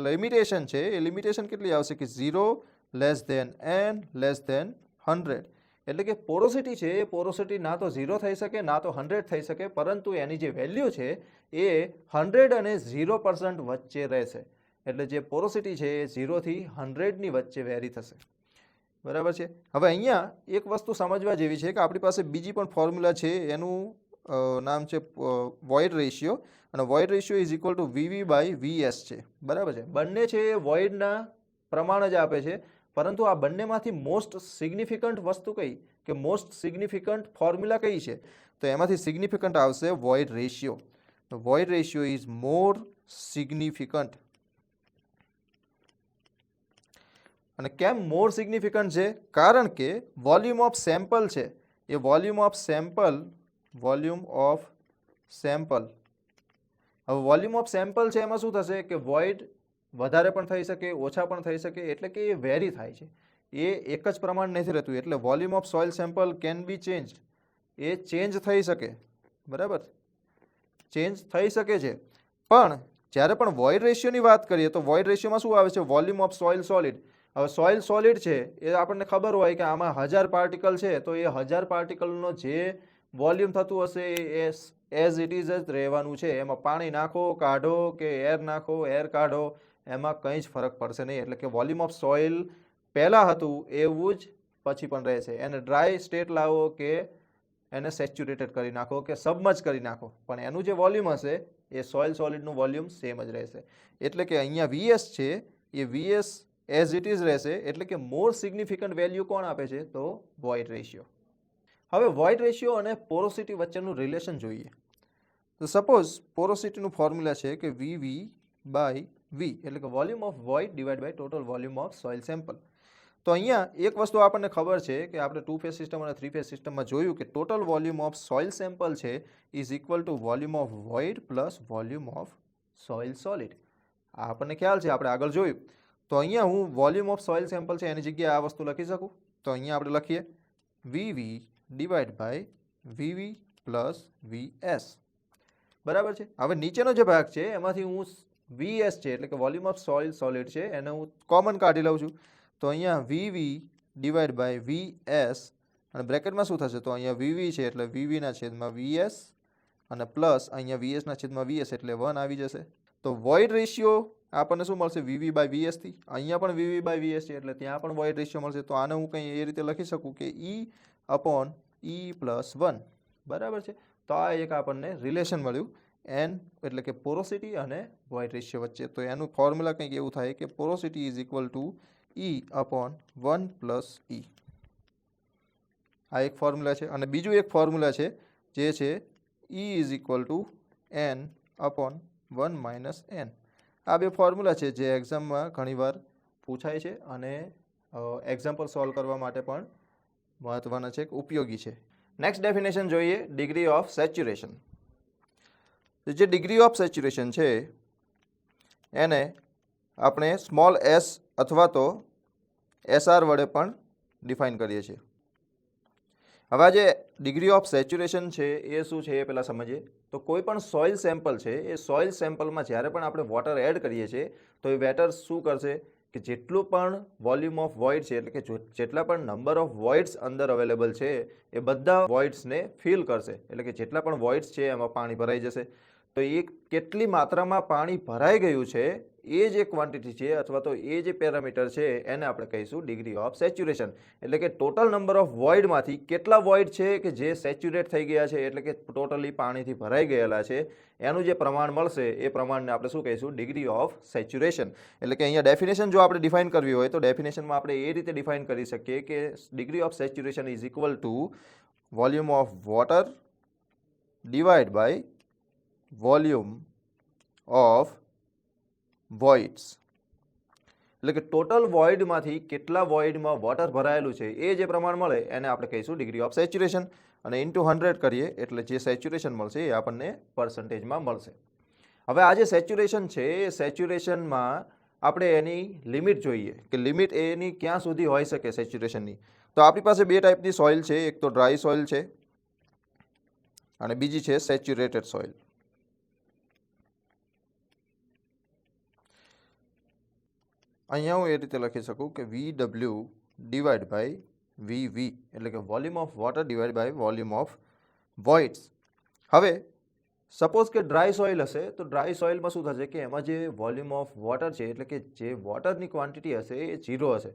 લિમિટેશન છે એ લિમિટેશન કેટલી આવશે કે 0 less than n less than 100. એટલે કે પોરોસિટી છે એ પોરોસિટી ના તો 0 થઈ શકે ના તો 100 થઈ શકે, પરંતુ એની જે વેલ્યુ છે એ 100 અને 0% વચ્ચે રહેશે. એટલે જે પોરોસિટી છે એ 0 થી 100 ની વચ્ચે વેરી થશે. બરાબર છે? હવે અહીંયા એક વસ્તુ સમજવા જેવી છે કે આપણી પાસે બીજી પણ ફોર્મ્યુલા છે, એનું નામ છે વોઇડ રેશિયો, અને void ratio is equal to VV by VS છે. બરાબર છે? બંને છે એ વોઇડના પ્રમાણ જ આપે છે, પરંતુ આ બંનેમાંથી મોસ્ટ સિગ્નિફિકન્ટ વસ્તુ કઈ કે મોસ્ટ સિગ્નિફિકન્ટ ફોર્મ્યુલા કઈ છે? તો એમાંથી સિગ્નિફિકન્ટ આવશે void ratio. Void ratio is more significant. અને કેમ મોર સિગ્નિફિકન્ટ છે? કારણ કે વોલ્યુમ ઓફ સેમ્પલ છે એ વોલ્યુમ ઓફ સેમ્પલ હવે વોલ્યુમ ઓફ સેમ્પલ છે એમાં શું થશે કે વોઇડ વધારે પણ થઈ શકે ઓછા પણ થઈ શકે, એટલે કે એ વેરી થાય છે, એ એક જ પ્રમાણ નથી રહેતું. એટલે volume of soil sample can be changed, A change થઈ શકે. બરાબર? ચેન્જ થઈ શકે છે. પણ જ્યારે પણ વોઇડ રેશિયોની વાત કરીએ તો વોઇડ રેશિયોમાં શું આવે છે? Volume of soil solid. હવે સોઇલ સોલિડ છે એ આપણને ખબર હોય કે આમાં 1000 પાર્ટિકલ છે, તો એ 1000 પાર્ટિકલનો જે વોલ્યુમ થતું હશે એ એઝ ઇટ ઇઝ જ રહેવાનું છે. એમાં પાણી નાખો કાઢો કે એર નાખો એર કાઢો એમાં કંઈ જ ફરક પડશે નહીં. એટલે કે વોલ્યુમ ઓફ સોઇલ પહેલાં હતું એવું જ પછી પણ રહેશે. એને ડ્રાય સ્ટેટ લાવો કે એને સેચ્યુરેટેડ કરી નાખો કે સબમર્જ કરી નાખો, પણ એનું જે વોલ્યુમ હશે એ સોઇલ સોલિડનું વોલ્યુમ સેમ જ રહેશે. એટલે કે અહીંયા વીએસ છે એ વીએસ એઝ ઇટ ઇઝ રહેશે. એટલે કે મોર સિગ્નિફિકન્ટ વેલ્યુ કોણ આપે છે? તો વોઇડ રેશિયો. હવે વોઇડ રેશિયો અને પોરોસિટી વચ્ચેનું રિલેશન જોઈએ. તો સપોઝ પોરોસિટીનું ફોર્મ્યુલા છે કે વીવી બાય વી, એટલે કે volume of void divide by total volume of soil sample. તો અહીંયા એક વસ્તુ આપણને ખબર છે કે આપણે 2 ફેઝ સિસ્ટમ અને 3 ફેઝ સિસ્ટમમાં જોયું કે total volume of soil sample છે is equal to volume of void plus volume of soil solid. આ આપણને ખ્યાલ છે, આપણે આગળ જોયું. તો અહીંયા હું વોલ્યુમ ઓફ સોઇલ સેમ્પલ છે એની જગ્યાએ આ વસ્તુ લખી શકું. તો અહીંયા આપણે લખીએ VV divide by VV plus VS. બરાબર છે? હવે નીચેનો જે ભાગ છે એમાંથી હું વીએસ છે એટલે કે વોલ્યુમ ઓફ સોઇલ સોલિડ છે એને હું કોમન કાઢી લઉં છું. તો અહીંયા વીવી ડિવાઈડ બાય VS અને બ્રેકેટમાં શું થશે તો અહીંયા VV છે એટલે VVના છેદમાં VS અને પ્લસ અહીંયા VSના છેદમાં VS એટલે 1 આવી જશે. તો વોઇડ રેશિયો આપણને શું મળશે VV બાય VS થી. અહીંયા પણ VV બાય VS છે એટલે ત્યાં પણ વોઇડ રેશિયો મળશે. તો આને હું કંઈ એ રીતે લખી શકું કે E/E+1 બરાબર છે. તો આ એક આપણને રિલેશન મળ્યું એન એટલે કે પોરોસિટી અને વોઇડ રેશિયો વચ્ચે. તો એનું ફોર્મ્યુલા કંઈક એવું થાય કે porosity is equal two E/1 plus E. આ એક ફોર્મ્યુલા છે. અને બીજું એક ફોર્મ્યુલા છે જે છે E is equal two N/1 minus N. આ બે ફોર્મ્યુલા છે જે એક્ઝામમાં ઘણીવાર પૂછાય છે અને એક્ઝામ્પલ સોલ્વ કરવા માટે પણ મહત્ત્વના છે, ઉપયોગી છે. નેક્સ્ટ ડેફિનેશન જોઈએ, ડિગ્રી ઓફ સેચ્યુરેશન. જે ડિગ્રી ઓફ સેચ્યુરેશન છે એને આપણે સ્મોલ s અથવા તો SR વડે પણ ડિફાઇન કરીએ છીએ. હવે આ જે ડિગ્રી ઓફ સેચ્યુરેશન છે એ શું છે એ પહેલાં સમજીએ. તો કોઈ પણ સોઇલ સેમ્પલ છે એ સોઇલ સેમ્પલમાં જ્યારે પણ આપણે વોટર એડ કરીએ છીએ તો એ વેટર શું કરશે કે જેટલું પણ વોલ્યુમ ઓફ વોઇડ છે એટલે કે જેટલા પણ નંબર ઓફ વોઇડ્સ અંદર અવેલેબલ છે એ બધા વોઇડ્સને ફિલ કરશે. એટલે કે જેટલા પણ વોઇડ્સ છે એમાં પાણી ભરાઈ જશે. તો એ કેટલી માત્રામાં પાણી ભરાઈ ગયું છે એ જે ક્વોન્ટિટી છે અથવા તો એ જે પેરામીટર છે એને આપણે કહીશું ડિગ્રી ઓફ સેચ્યુરેશન. એટલે કે ટોટલ નંબર ઓફ વોઇડમાંથી કેટલા વોઇડ છે કે જે સેચ્યુરેટ થઈ ગયા છે એટલે કે ટોટલી પાણીથી ભરાઈ ગયેલા છે એનું જે પ્રમાણ મળશે એ પ્રમાણને આપણે શું કહીશું ડિગ્રી ઓફ સેચ્યુરેશન. એટલે કે અહીંયા ડેફિનેશન જો આપણે ડિફાઇન કરવી હોય તો ડેફિનેશનમાં આપણે એ રીતે ડિફાઇન કરી શકીએ કે degree of saturation is equal to volume of water divide by volume of voids. એટલે કે ટોટલ વોઇડમાંથી કેટલા વોઇડમાં વોટર ભરાયેલું છે એ જે પ્રમાણ મળે એને આપણે કહીશું ડિગ્રી ઓફ સેચ્યુરેશન. અને ઇન્ટુ 100 કરીએ એટલે જે સેચ્યુરેશન મળશે એ આપણને પર્સન્ટેજમાં મળશે. હવે આ જે સેચ્યુરેશન છે એ સેચ્યુરેશનમાં આપણે એની લિમિટ જોઈએ કે લિમિટ એની ક્યાં સુધી હોઈ શકે સેચ્યુરેશનની. તો આપણી પાસે બે ટાઈપની સોઇલ છે, એક તો ડ્રાય સોઇલ છે અને બીજી છે સેચ્યુરેટેડ સોઇલ. અહીંયા હું એ રીતે લખી શકું કે VW ડિવાઈડ બાય VV એટલે કે volume of water divide by volume of voids. હવે સપોઝ કે ડ્રાય સોઇલ હશે તો ડ્રાય સોઇલમાં શું થશે કે એમાં જે વોલ્યુમ ઓફ વોટર છે એટલે કે જે વોટરની ક્વોન્ટિટી હશે એ 0 હશે.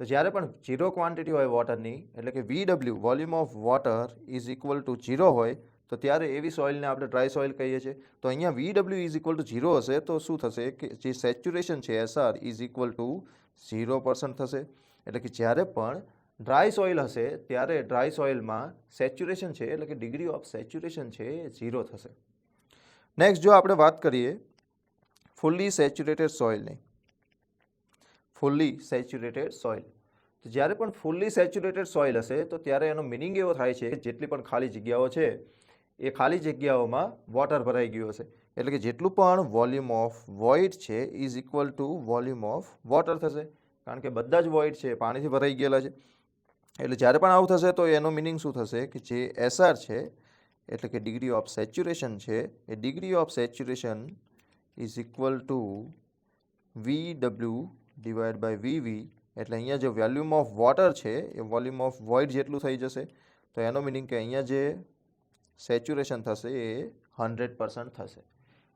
તો જ્યારે પણ 0 ક્વોન્ટિટી હોય વોટરની એટલે કે VW volume of water is equal to 0 હોય તો ત્યારે એવી સોઇલને આપણે ડ્રાય સોઇલ કહીએ છીએ. તો અહીંયા VW ઇઝ ઇક્વલ ટુ 0 હશે તો શું થશે કે જે સેચ્યુરેશન છે SR ઇઝ ઇક્વલ ટુ 0% થશે. એટલે કે જ્યારે પણ ડ્રાય સોઇલ હશે ત્યારે ડ્રાય સોઇલમાં સેચ્યુરેશન છે એટલે કે ડિગ્રી ઓફ સેચ્યુરેશન છે એ 0 થશે. નેક્સ્ટ જો આપણે વાત કરીએ ફુલ્લી સેચ્યુરેટેડ સોઇલની. ફુલ્લી સેચ્યુરેટેડ સોઇલ તો જ્યારે પણ ફુલ્લી સેચ્યુરેટેડ સોઇલ હશે તો ત્યારે એનો મિનિંગ એવો થાય છે કે જેટલી પણ ખાલી જગ્યાઓ છે એ ખાલી જગ્યાઓમાં વોટર ભરાઈ ગયું હશે. એટલે કે જેટલું પણ વોલ્યુમ ઓફ વોઇડ છે is equal to volume of water થશે. કારણ કે બધા જ વોઇડ છે પાણીથી ભરાઈ ગયેલા છે. એટલે જ્યારે પણ આવું થશે તો એનો મિનિંગ શું થશે કે જે SR છે એટલે કે ડિગ્રી ઓફ સેચ્યુરેશન છે એ degree of saturation is equal to VW divided by VV. એટલે અહીંયા જે વોલ્યુમ ઓફ વોટર છે એ વોલ્યુમ ઓફ વોઇડ જેટલું થઈ જશે. તો એનો મિનિંગ કે અહીંયા જે સેચ્યુરેશન થશે એ 100% થશે.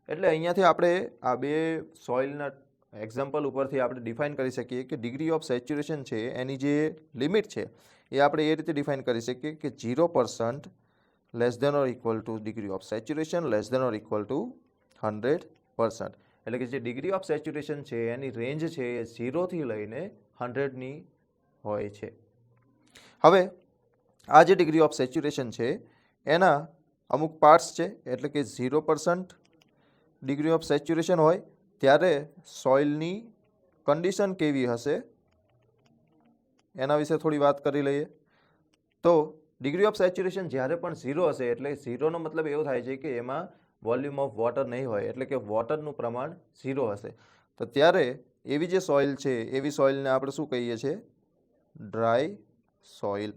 એટલે અહીંયાથી આપણે આ બે સોઇલના એક્ઝામ્પલ ઉપરથી આપણે ડિફાઇન કરી શકીએ કે ડિગ્રી ઓફ સેચ્યુરેશન છે એની જે લિમિટ છે એ આપણે એ રીતે ડિફાઇન કરી શકીએ કે 0% less than or equal to degree of saturation less than or equal to 100%. એટલે કે જે ડિગ્રી ઓફ સેચ્યુરેશન છે એની રેન્જ છે એ 0 થી લઈને 100ની હોય છે. હવે આ જે ડિગ્રી ઓફ સેચ્યુરેશન છે એના અમુક પાર્ટ્સ છે એટલે કે 0% ડિગ્રી ઓફ સેચ્યુરેશન હોય ત્યારે સોઇલની કન્ડિશન કેવી હશે એના વિશે થોડી વાત કરી લઈએ. તો ડિગ્રી ઓફ સેચ્યુરેશન જ્યારે પણ 0 હશે એટલે 0નો મતલબ એવો થાય છે કે એમાં વોલ્યુમ ઓફ વોટર નહીં હોય એટલે કે વોટરનું પ્રમાણ 0 હશે. તો ત્યારે એવી જે સોઇલ છે એવી સોઇલને આપણે શું કહીએ છીએ ડ્રાય સોઇલ.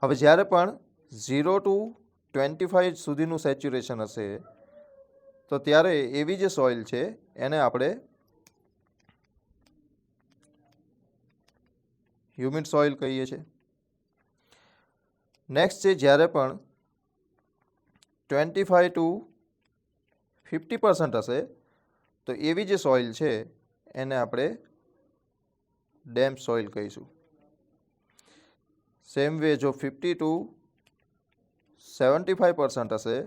હવે જ્યારે પણ 0 ટુ 25 સુધીનું સેચ્યુરેશન હશે તો ત્યારે એવી જે સોઇલ છે એને આપણે હ્યુમિડ સોઇલ કહીએ છીએ. નેક્સ્ટ છે જ્યારે પણ 25 to 50% હશે તો એવી જે સોઇલ છે એને આપણે ડેમ્પ સોઇલ કહીશું. સેમ વે જો 50 to 75% હશે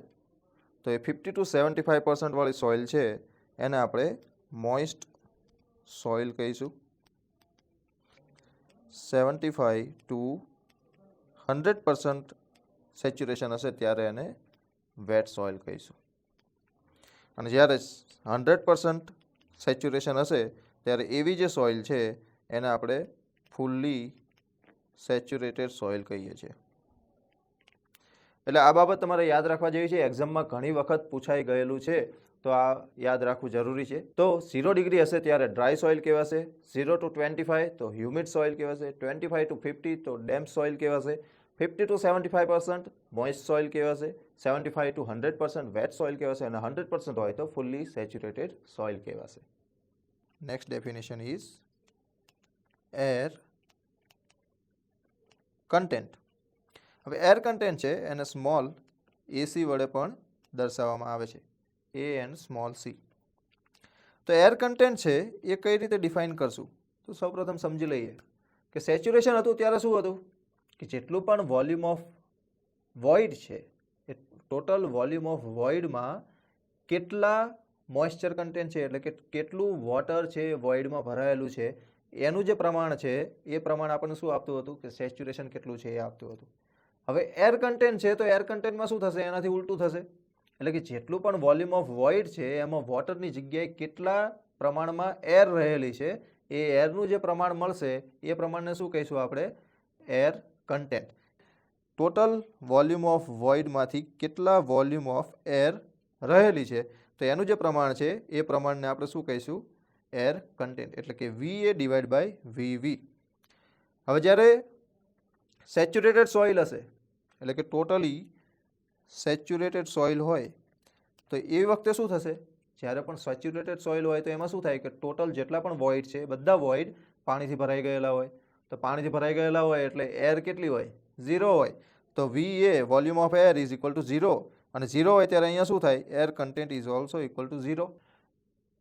તો એ 50 to 75% વાળી સોઇલ છે એને આપણે મોઇસ્ટ સોઇલ કહીશું. 75 to 100% સેચ્યુરેશન હશે ત્યારે એને વેટ સોઇલ કહીશું. અને જ્યારે 100% સેચ્યુરેશન હશે ત્યારે એવી જે સોઇલ છે એને આપણે ફૂલ્લી સેચ્યુરેટેડ સોઇલ કહીએ છીએ. એટલે આ બાબત તમારે યાદ રાખવા જેવી છે. એક્ઝામમાં ઘણી વખત પૂછાઈ ગયેલું છે તો આ યાદ રાખવું જરૂરી છે. તો 0 ડિગ્રી હશે ત્યારે ડ્રાય સોઇલ કહેવાશે. 0 to 25 તો હ્યુમિડ સોઇલ કહેવાશે. 25 to 50 તો ડેમ્પ સોઇલ કહેવાશે. 50 to 75% મોઇસ્ટ સોઇલ કહેવાશે. 75 to 100% વેટ સોઇલ કહેવાશે. અને 100% હોય તો ફુલ્લી સેચ્યુરેટેડ સોઇલ કહેવાશે. Next definition is air content. હવે એર કન્ટેન્ટ છે એને સ્મોલ એસી વડે પણ દર્શાવવામાં આવે છે. એ એન્ડ સ્મોલ સી. તો એર કન્ટેન્ટ છે એ કઈ રીતે ડિફાઇન કરશું? તો સૌપ્રથમ સમજી લઈએ કે સેચ્યુરેશન હતું ત્યારે શું હતું કે જેટલું પણ વોલ્યુમ ઓફ વોઇડ છે એ ટોટલ વોલ્યુમ ઓફ વોઇડમાં કેટલા મોઇસ્ચર કન્ટેન્ટ છે એટલે કે કેટલું વોટર છે વોઇડમાં ભરાયેલું છે એનું જે પ્રમાણ છે એ પ્રમાણ આપણને શું આપતું હતું કે સેચ્યુરેશન કેટલું છે એ આપતું હતું. હવે એર કન્ટેન્ટ છે તો એર કન્ટેન્ટમાં શું થશે? એનાથી ઉલટું થશે. એટલે કે જેટલું પણ વોલ્યુમ ઓફ વોઇડ છે એમાં વોટરની જગ્યાએ કેટલા પ્રમાણમાં એર રહેલી છે એ એરનું જે પ્રમાણ મળશે એ પ્રમાણને શું કહીશું આપણે? Air content. Total volume of વોઇડમાંથી કેટલા વોલ્યુમ ઓફ એર રહેલી છે તો એનું જે પ્રમાણ છે એ પ્રમાણને આપણે શું કહીશું? Air content. એટલે કે VA ડિવાઇડ બાય VV. હવે જ્યારે સેચ્યુરેટેડ સોઇલ હશે એટલે કે ટોટલી સેચ્યુરેટેડ સોઇલ હોય તો એ વખતે શું થશે? જ્યારે પણ સેચ્યુરેટેડ સોઇલ હોય તો એમાં શું થાય કે ટોટલ જેટલા પણ વોઇડ છે બધા વોઇડ પાણીથી ભરાઈ ગયેલા હોય. તો પાણીથી ભરાઈ ગયેલા હોય એટલે એર કેટલી હોય? 0 હોય. તો VA volume of air is equal to 0 અને 0 હોય ત્યારે અહીંયા શું થાય? Air content is also equal to 0.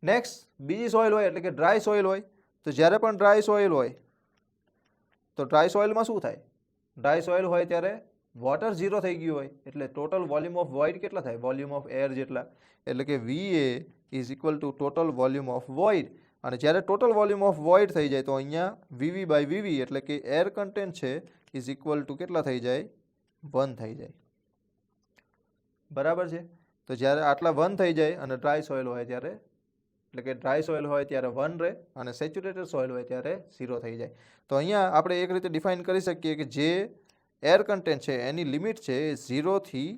Next બીજી સોઇલ હોય એટલે કે ડ્રાય સોઇલ હોય. તો જ્યારે પણ ડ્રાય સોઇલ હોય તો ડ્રાય સોઇલમાં શું થાય? ડ્રાય સોઇલ હોય ત્યારે વોટર 0 થઈ ગયું હોય એટલે ટોટલ વોલ્યુમ ઓફ વોઇડ કેટલા થાય? વોલ્યુમ ઓફ એર જેટલા. એટલે કે VA is equal to total volume of void. અને જ્યારે ટોટલ વોલ્યુમ ઓફ વોઇડ થઈ જાય તો અહીંયા VV બાય VV એટલે કે એર કન્ટેન્ટ છે ઇઝ ઇક્વલ ટુ કેટલા થઈ જાય? 1 થઈ જાય. બરાબર છે. તો જ્યારે આટલા 1 થઈ જાય અને ડ્રાય સોઇલ હોય ત્યારે એટલે કે ડ્રાય સોઇલ હોય ત્યારે 1 રહે અને સેચ્યુરેટેડ સોઇલ હોય ત્યારે 0 થઈ જાય. તો અહીંયા આપણે એક રીતે ડિફાઇન કરી શકીએ કે જે એર કન્ટેન્ટ છે એની લિમિટ છે 0 થી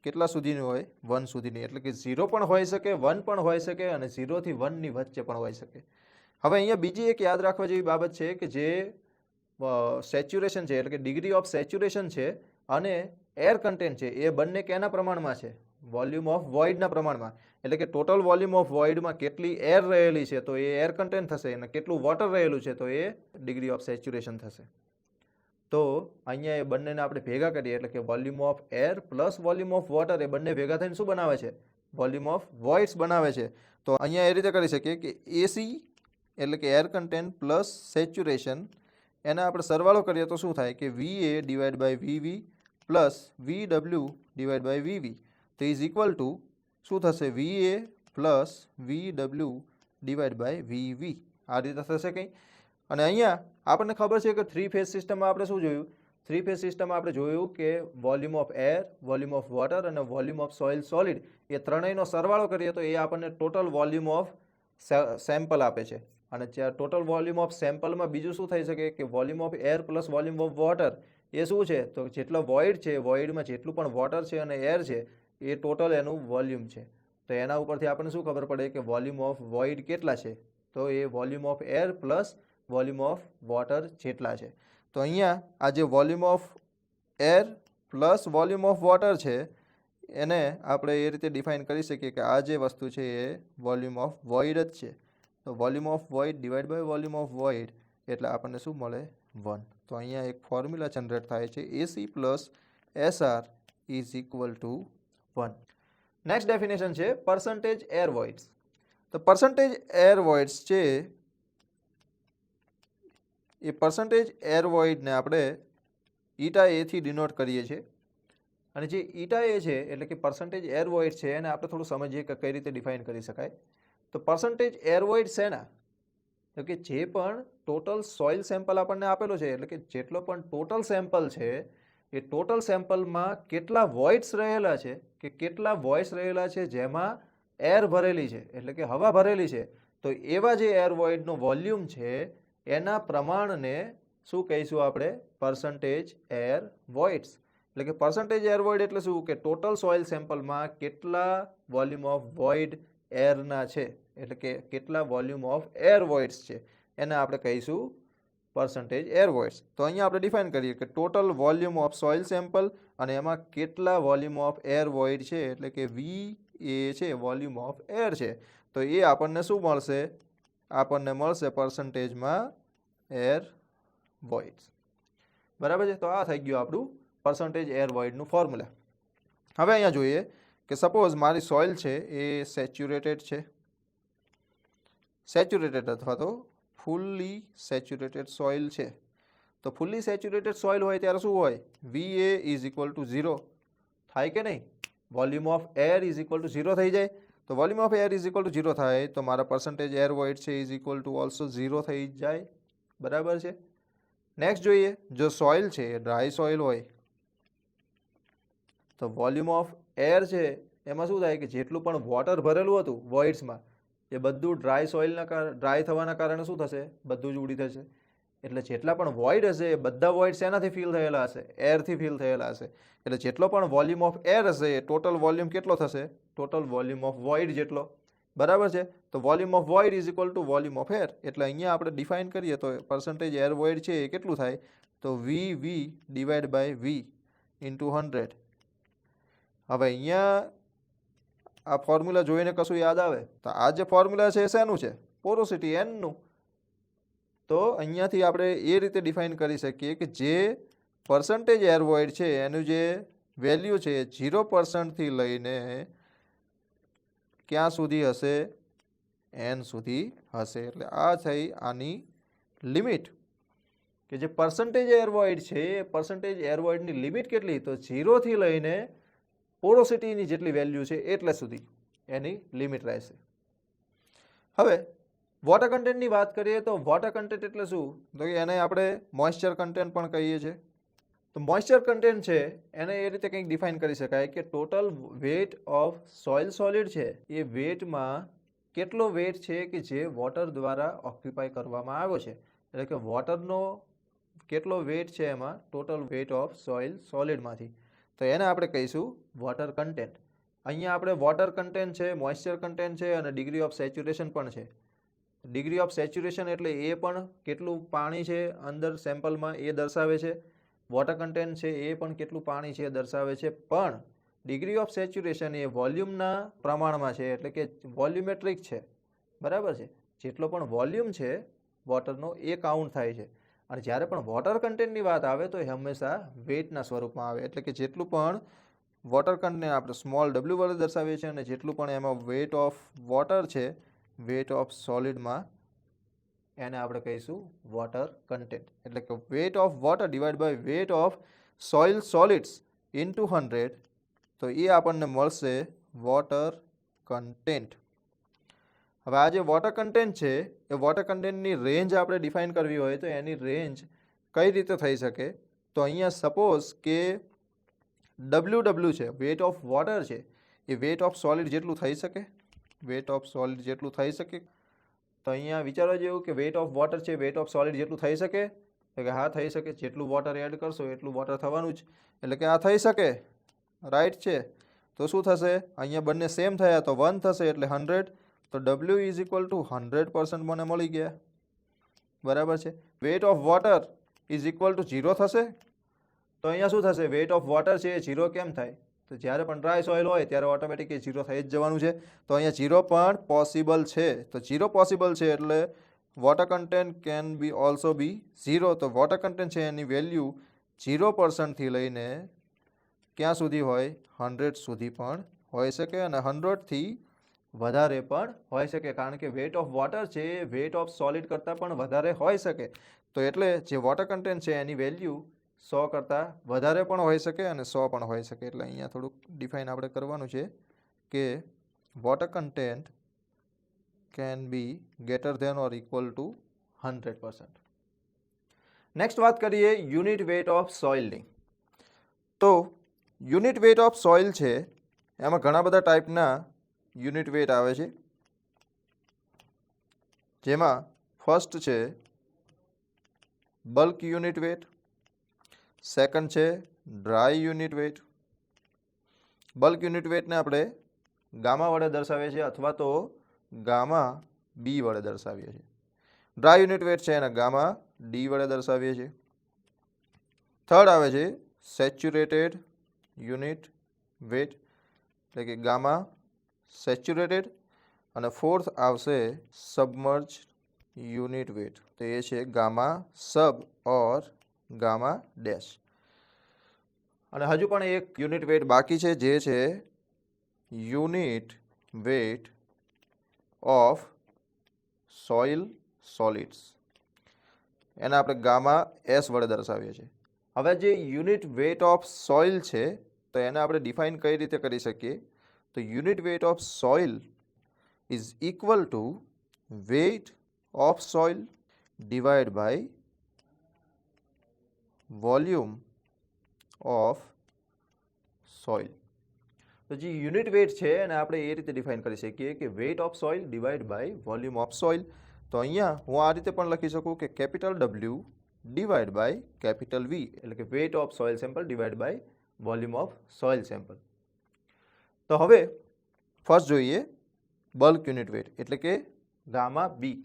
કેટલા સુધીની હોય? 1 સુધીની. એટલે કે 0 પણ હોઈ શકે, 1 પણ હોઈ શકે અને 0 થી 1 ની વચ્ચે પણ હોઈ શકે. હવે અહીંયા બીજી એક યાદ રાખવા જેવી બાબત છે કે જે સેચ્યુરેશન છે એટલે કે ડિગ્રી ઓફ સેચ્યુરેશન છે અને એર કન્ટેન્ટ છે એ બંને કેના પ્રમાણમાં છે? વોલ્યુમ ઓફ વોઇડના પ્રમાણમાં. એટલે કે ટોટલ વોલ્યુમ ઓફ વોઇડમાં કેટલી એર રહેલી છે તો એ એર કન્ટેન્ટ થશે અને કેટલું વોટર રહેલું છે તો એ ડિગ્રી ઓફ સેચ્યુરેશન થશે. તો અહીંયા એ બંનેને આપણે ભેગા કરીએ એટલે કે volume of air plus volume of water એ બંને ભેગા થઈને શું બનાવે છે? વોલ્યુમ ઓફ વોઇડ્સ બનાવે છે. તો અહીંયા એ રીતે કરી શકીએ કે AC એટલે કે એર કન્ટેન્ટ પ્લસ સેચ્યુરેશન એને આપણે સરવાળો કરીએ તો શું થાય કે VA divide by VV plus VW divide by VV તો ઇઝ ઇક્વલ ટુ શું થશે? VA plus VW divide by VV. આ રીતે થશે કંઈ. અને અહીંયા આપણને ખબર છે કે 3 ફેઝ સિસ્ટમમાં આપણે શું જોયું? 3 ફેઝ સિસ્ટમમાં આપણે જોયું કે volume of air, volume of water અને વોલ્યુમ ઓફ સોઇલ સોલિડ એ ત્રણેયનો સરવાળો કરીએ તો એ આપણને ટોટલ વોલ્યુમ ઓફ સેમ્પલ આપે છે. અને ટોટલ વોલ્યુમ ઓફ સેમ્પલમાં બીજું શું થઈ શકે કે volume of air plus volume of water એ શું છે? તો જેટલો વોઇડ છે વોઇડમાં જેટલું પણ વોટર છે અને એર છે એ ટોટલ એનું વોલ્યુમ છે. તો એના ઉપરથી આપણને શું ખબર પડે કે વોલ્યુમ ઓફ વોઇડ કેટલા છે? તો એ volume of air plus volume of water જેટલા છે. તો અહીંયા આ જે volume of air plus volume of water છે એને આપણે એ રીતે ડિફાઇન કરી શકીએ કે આ જે વસ્તુ છે એ વોલ્યુમ ઓફ વોઇડ જ છે. તો volume of void divide by volume of void એટલે આપણને શું મળે 1. તો અહીંયા એક ફોર્મ્યુલા જનરેટ થાય છે AC plus SR is equal to 1. Next definition છે પર્સન્ટેજ એર વોઇડ્સ. તો પર્સન્ટેજ એર વોઇડ્સ છે એ પર્સન્ટેજ એર વોઇડને આપણે ઈટા એથી ડિનોટ કરીએ છીએ. અને જે ઈટા એ છે એટલે કે પર્સન્ટેજ એર વોઇડ છે એને આપણે થોડું સમજીએ કે કઈ રીતે ડિફાઇન કરી શકાય. તો પર્સન્ટેજ એર વોઇડ છે ને તો કે જે પણ ટોટલ સોઇલ સેમ્પલ આપણને આપેલો છે એટલે કે જેટલો પણ ટોટલ સેમ્પલ છે એ ટોટલ સેમ્પલમાં કેટલા વોઇડ્સ રહેલા છે કે કેટલા વોઇડ્સ રહેલા છે જેમાં એર ભરેલી છે એટલે કે હવા ભરેલી છે, તો એવા જે એર વોઇડનો વોલ્યુમ છે એના પ્રમાણને શું કહીશું આપણે પર્સન્ટેજ એર વોઇડ્સ. એટલે કે પર્સન્ટેજ એર વોઇડ એટલે શું કે ટોટલ સોઇલ સેમ્પલમાં કેટલા વોલ્યુમ ઓફ વોઇડ એરના છે એટલે કે કેટલા વોલ્યુમ ઓફ એર વોઇડ્સ છે એને આપણે કહીશું પર્સન્ટેજ એર વોઇડ્સ. તો અહીંયા આપણે ડિફાઇન કરીએ કે total volume of soil sample અને એમાં કેટલા વોલ્યુમ ઓફ એર વોઇડ છે એટલે કે વી એ છે વોલ્યુમ ઓફ એર છે, તો એ આપણને શું મળશે, આપણને મળશે પર્સન્ટેજમાં એર વોઇડ્સ. બરાબર છે. તો આ થઈ ગયું આપણું પર્સન્ટેજ એર વોઇડનું ફોર્મ્યુલા. હવે અહીંયા જોઈએ કે સપોઝ મારી સોઇલ છે એ સેચ્યુરેટેડ છે, સેચ્યુરેટેડ અથવા તો ફૂલ્લી સેચ્યુરેટેડ સોઇલ છે. તો ફૂલ્લી સેચ્યુરેટેડ સોઇલ હોય ત્યારે શું હોય, VA ઇઝ ઇક્વલ ટુ 0 થાય કે નહીં, volume of air is equal to 0 થઈ જાય. તો volume of air is equal to 0 થાય તો મારા પર્સન્ટેજ એર વોઇડ છે ઇઝ ઇક્વલ ટુ ઓલ્સો 0 થઈ જાય. બરાબર છે. નેક્સ્ટ જોઈએ, જો સોઇલ છે એ ડ્રાય સોઇલ હોય તો વોલ્યુમ ઓફ એર છે એમાં શું થાય કે જેટલું પણ વોટર ભરેલું હતું વોઇડ્સમાં એ બધું ડ્રાય સોઇલના ડ્રાય થવાના કારણે શું થશે, બધું જ ઉડી થશે. એટલે જેટલા પણ વોઇડ હશે એ બધા વોઇડ્સ એનાથી ફિલ થયેલા હશે, એરથી ફિલ થયેલા હશે. એટલે જેટલો પણ વોલ્યુમ ઓફ એર હશે એ ટોટલ વોલ્યુમ કેટલો થશે, ટોટલ વોલ્યુમ ઓફ વોઇડ જેટલો. બરાબર છે. તો volume of void is equal to volume of air. એટલે અહીંયા આપણે ડિફાઇન કરીએ તો પર્સન્ટેજ એર વોઇડ છે એ કેટલું થાય, તો VV divide by V into 100. હવે અહીંયા આ ફોર્મ્યુલા જોઈને કશું યાદ આવે તો આ જે ફોર્મ્યુલા છે એ શેનું છે, પોરોસિટી એનનું. તો અહીંયાથી આપણે એ રીતે ડિફાઇન કરી શકીએ કે જે પર્સન્ટેજ એર વોઇડ છે એનું જે વેલ્યુ છે 0%થી લઈને ક્યાં સુધી હશે, n સુધી હશે. એટલે આ થઈ આની લિમિટ કે જે પર્સન્ટેજ એર વોઇડ છે એ પર્સન્ટેજ એર વોઇડની લિમિટ કેટલી, તો 0થી લઈને પોરોસિટીની જેટલી વેલ્યુ છે એટલે સુધી એની લિમિટ રહેશે. હવે વોટર કન્ટેન્ટની વાત કરીએ તો વોટર કન્ટેન્ટ એટલે શું, તો એને આપણે મોઇસ્ચર કન્ટેન્ટ પણ કહીએ છીએ. તો મોઇસ્ચર કન્ટેન્ટ છે એને એ રીતે કંઈક ડિફાઇન કરી શકાય કે total weight of soil solid છે એ વેટમાં કેટલો વેટ છે કે જે વોટર દ્વારા ઓક્યુપાય કરવામાં આવ્યો છે. એટલે કે વોટરનો કેટલો વેટ છે એમાં ટોટલ વેટ ઓફ સોઇલ સોલિડમાંથી, તો એને આપણે કહીશું વોટર કન્ટેન્ટ. અહીંયા આપણે વોટર કન્ટેન્ટ છે, મોઇસ્ચર કન્ટેન્ટ છે અને ડિગ્રી ઓફ સેચ્યુરેશન પણ છે. ડિગ્રી ઓફ સેચ્યુરેશન એટલે એ પણ કેટલું પાણી છે અંદર સેમ્પલમાં એ દર્શાવે છે, વોટર કન્ટેન્ટ છે એ પણ કેટલું પાણી છે એ દર્શાવે છે. પણ ડિગ્રી ઓફ સેચ્યુરેશન એ વોલ્યુમના પ્રમાણમાં છે એટલે કે વોલ્યુમેટ્રિક છે. બરાબર છે. જેટલો પણ વોલ્યુમ છે વોટરનો એ કાઉન્ટ થાય છે. અને જ્યારે પણ વોટર કન્ટેન્ટની વાત આવે તો એ હંમેશા વેટના સ્વરૂપમાં આવે. એટલે કે જેટલું પણ વોટર કન્ટેન્ટ આપણે સ્મોલ w વડે દર્શાવીએ છીએ અને જેટલું પણ એમાં વેટ ઓફ વોટર છે, વેટ ઓફ સોલિડમાં, એને આપણે કહીશું વોટર કન્ટેન્ટ. એટલે કે weight of water divide by weight of soil solids into 100, તો એ આપણને મળશે વોટર કન્ટેન્ટ. હવે આ જે વોટર કન્ટેન્ટ છે એ વોટર કન્ટેન્ટની રેન્જ આપણે ડિફાઇન કરવી હોય તો એની રેન્જ કઈ રીતે થઈ શકે, તો અહીંયા સપોઝ કે WW છે, વેટ ઓફ વોટર છે, એ વેટ ઓફ સોલિડ જેટલું થઈ શકે, વેટ ઓફ સોલિડ જેટલું થઈ શકે. તો અહીંયા વિચારવા જેવું કે વેટ ઓફ વોટર છે વેટ ઓફ સોલિડ જેટલું થઈ શકે, તો કે હા થઈ શકે. જેટલું વોટર એડ કરશો એટલું વોટર થવાનું જ, એટલે કે આ થઈ શકે. રાઈટ છે. તો શું થશે, અહીંયા બંને સેમ થયા તો 1 થશે એટલે 100. તો W ઇઝ ઇક્વલ ટુ 100% મને મળી ગયા. બરાબર છે. Weight of water is equal to 0 થશે. તો અહીંયા શું થશે, વેટ ઓફ વોટર છે એ 0 કેમ થાય, તો જ્યારે પણ ડ્રાય સોઇલ હોય ત્યારે ઓટોમેટિક એ 0 થઈ જ જવાનું છે. તો અહીંયા 0 પણ પોસિબલ છે. તો 0 પોસિબલ છે એટલે water content can B also બી 0. તો વોટર કન્ટેન્ટ છે એની વેલ્યુ 0%થી લઈને ક્યાં સુધી હોય? 100 સુધી પણ હોઈ શકે અને 100થી વધારે પણ હોઈ શકે, કારણ કે વેટ ઓફ વોટર છે એ વેટ ઓફ સોલિડ કરતાં પણ વધારે હોઈ શકે. તો એટલે જે વોટર કન્ટેન્ટ છે એની વેલ્યુ 100 કરતાં વધારે પણ હોઈ શકે અને 100 પણ હોઈ શકે. એટલે અહીંયા થોડુંક ડિફાઇન આપણે કરવાનું છે કે water content can be greater than or equal to 100%. Next વાત કરીએ યુનિટ વેટ ઓફ સોઇલની. તો યુનિટ વેટ ઓફ સોઇલ છે એમાં ઘણા બધા ટાઈપના યુનિટ વેટ આવે છે, જેમાં ફર્સ્ટ છે બલ્ક યુનિટ વેટ, સેકન્ડ છે dry unit weight. Bulk unit વેટને આપણે ગામા વડે દર્શાવીએ છીએ અથવા તો ગામા બી વડે દર્શાવીએ છીએ. ડ્રાય યુનિટ વેટ છે એને ગામા ડી વડે દર્શાવીએ છીએ. થર્ડ આવે છે સેચ્યુરેટેડ યુનિટ વેટ, એટલે કે ગામા સેચ્યુરેટેડ. અને ફોર્થ આવશે સબમર્જ યુનિટ વેટ, તો એ છે ગામા સબ ઓર ગામા ડેશ. અને હજુ પણ એક યુનિટ વેટ બાકી છે જે છે unit weight of soil solids, એને આપણે ગામા એસ વડે દર્શાવીએ છીએ. હવે જે યુનિટ વેટ ઓફ સોઇલ છે તો એને આપણે ડિફાઇન કઈ રીતે કરી શકીએ? તો unit weight of soil is equal to weight of soil divide by volume of soil. તો જે યુનિટ વેટ છે એને આપણે એ રીતે ડિફાઇન કરી શકીએ કે weight of soil divide by volume of soil. તો અહીંયા હું આ રીતે પણ લખી શકું કે capital W divide by capital V, એટલે કે weight of soil sample divide by volume of soil sample. તો હવે ફર્સ્ટ જોઈએ બલ્ક યુનિટ વેટ, એટલે કે gamma B.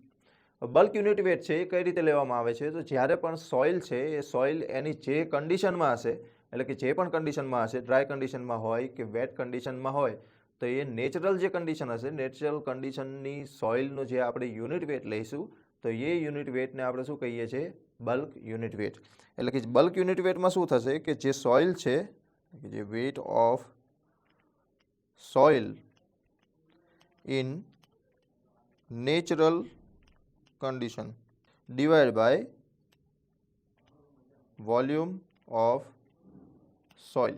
Bulk unit weight છે એ કઈ રીતે લેવામાં આવે છે? તો જ્યારે પણ સોઇલ છે એ સોઇલ એની જે કન્ડિશનમાં હશે, એટલે કે જે પણ કન્ડિશનમાં હશે, ડ્રાય કન્ડિશનમાં હોય કે વેટ કન્ડિશનમાં હોય, તો એ નેચરલ જે કન્ડિશન હશે, નેચરલ કન્ડિશનની સોઇલનું જે આપણે યુનિટ વેટ લઈશું તો એ યુનિટ વેટને આપણે શું કહીએ છીએ? Bulk unit weight. એટલે કે બલ્ક યુનિટ વેટમાં શું થશે કે જે સોઇલ છે, જે wet of soil in natural condition divided by volume of soil.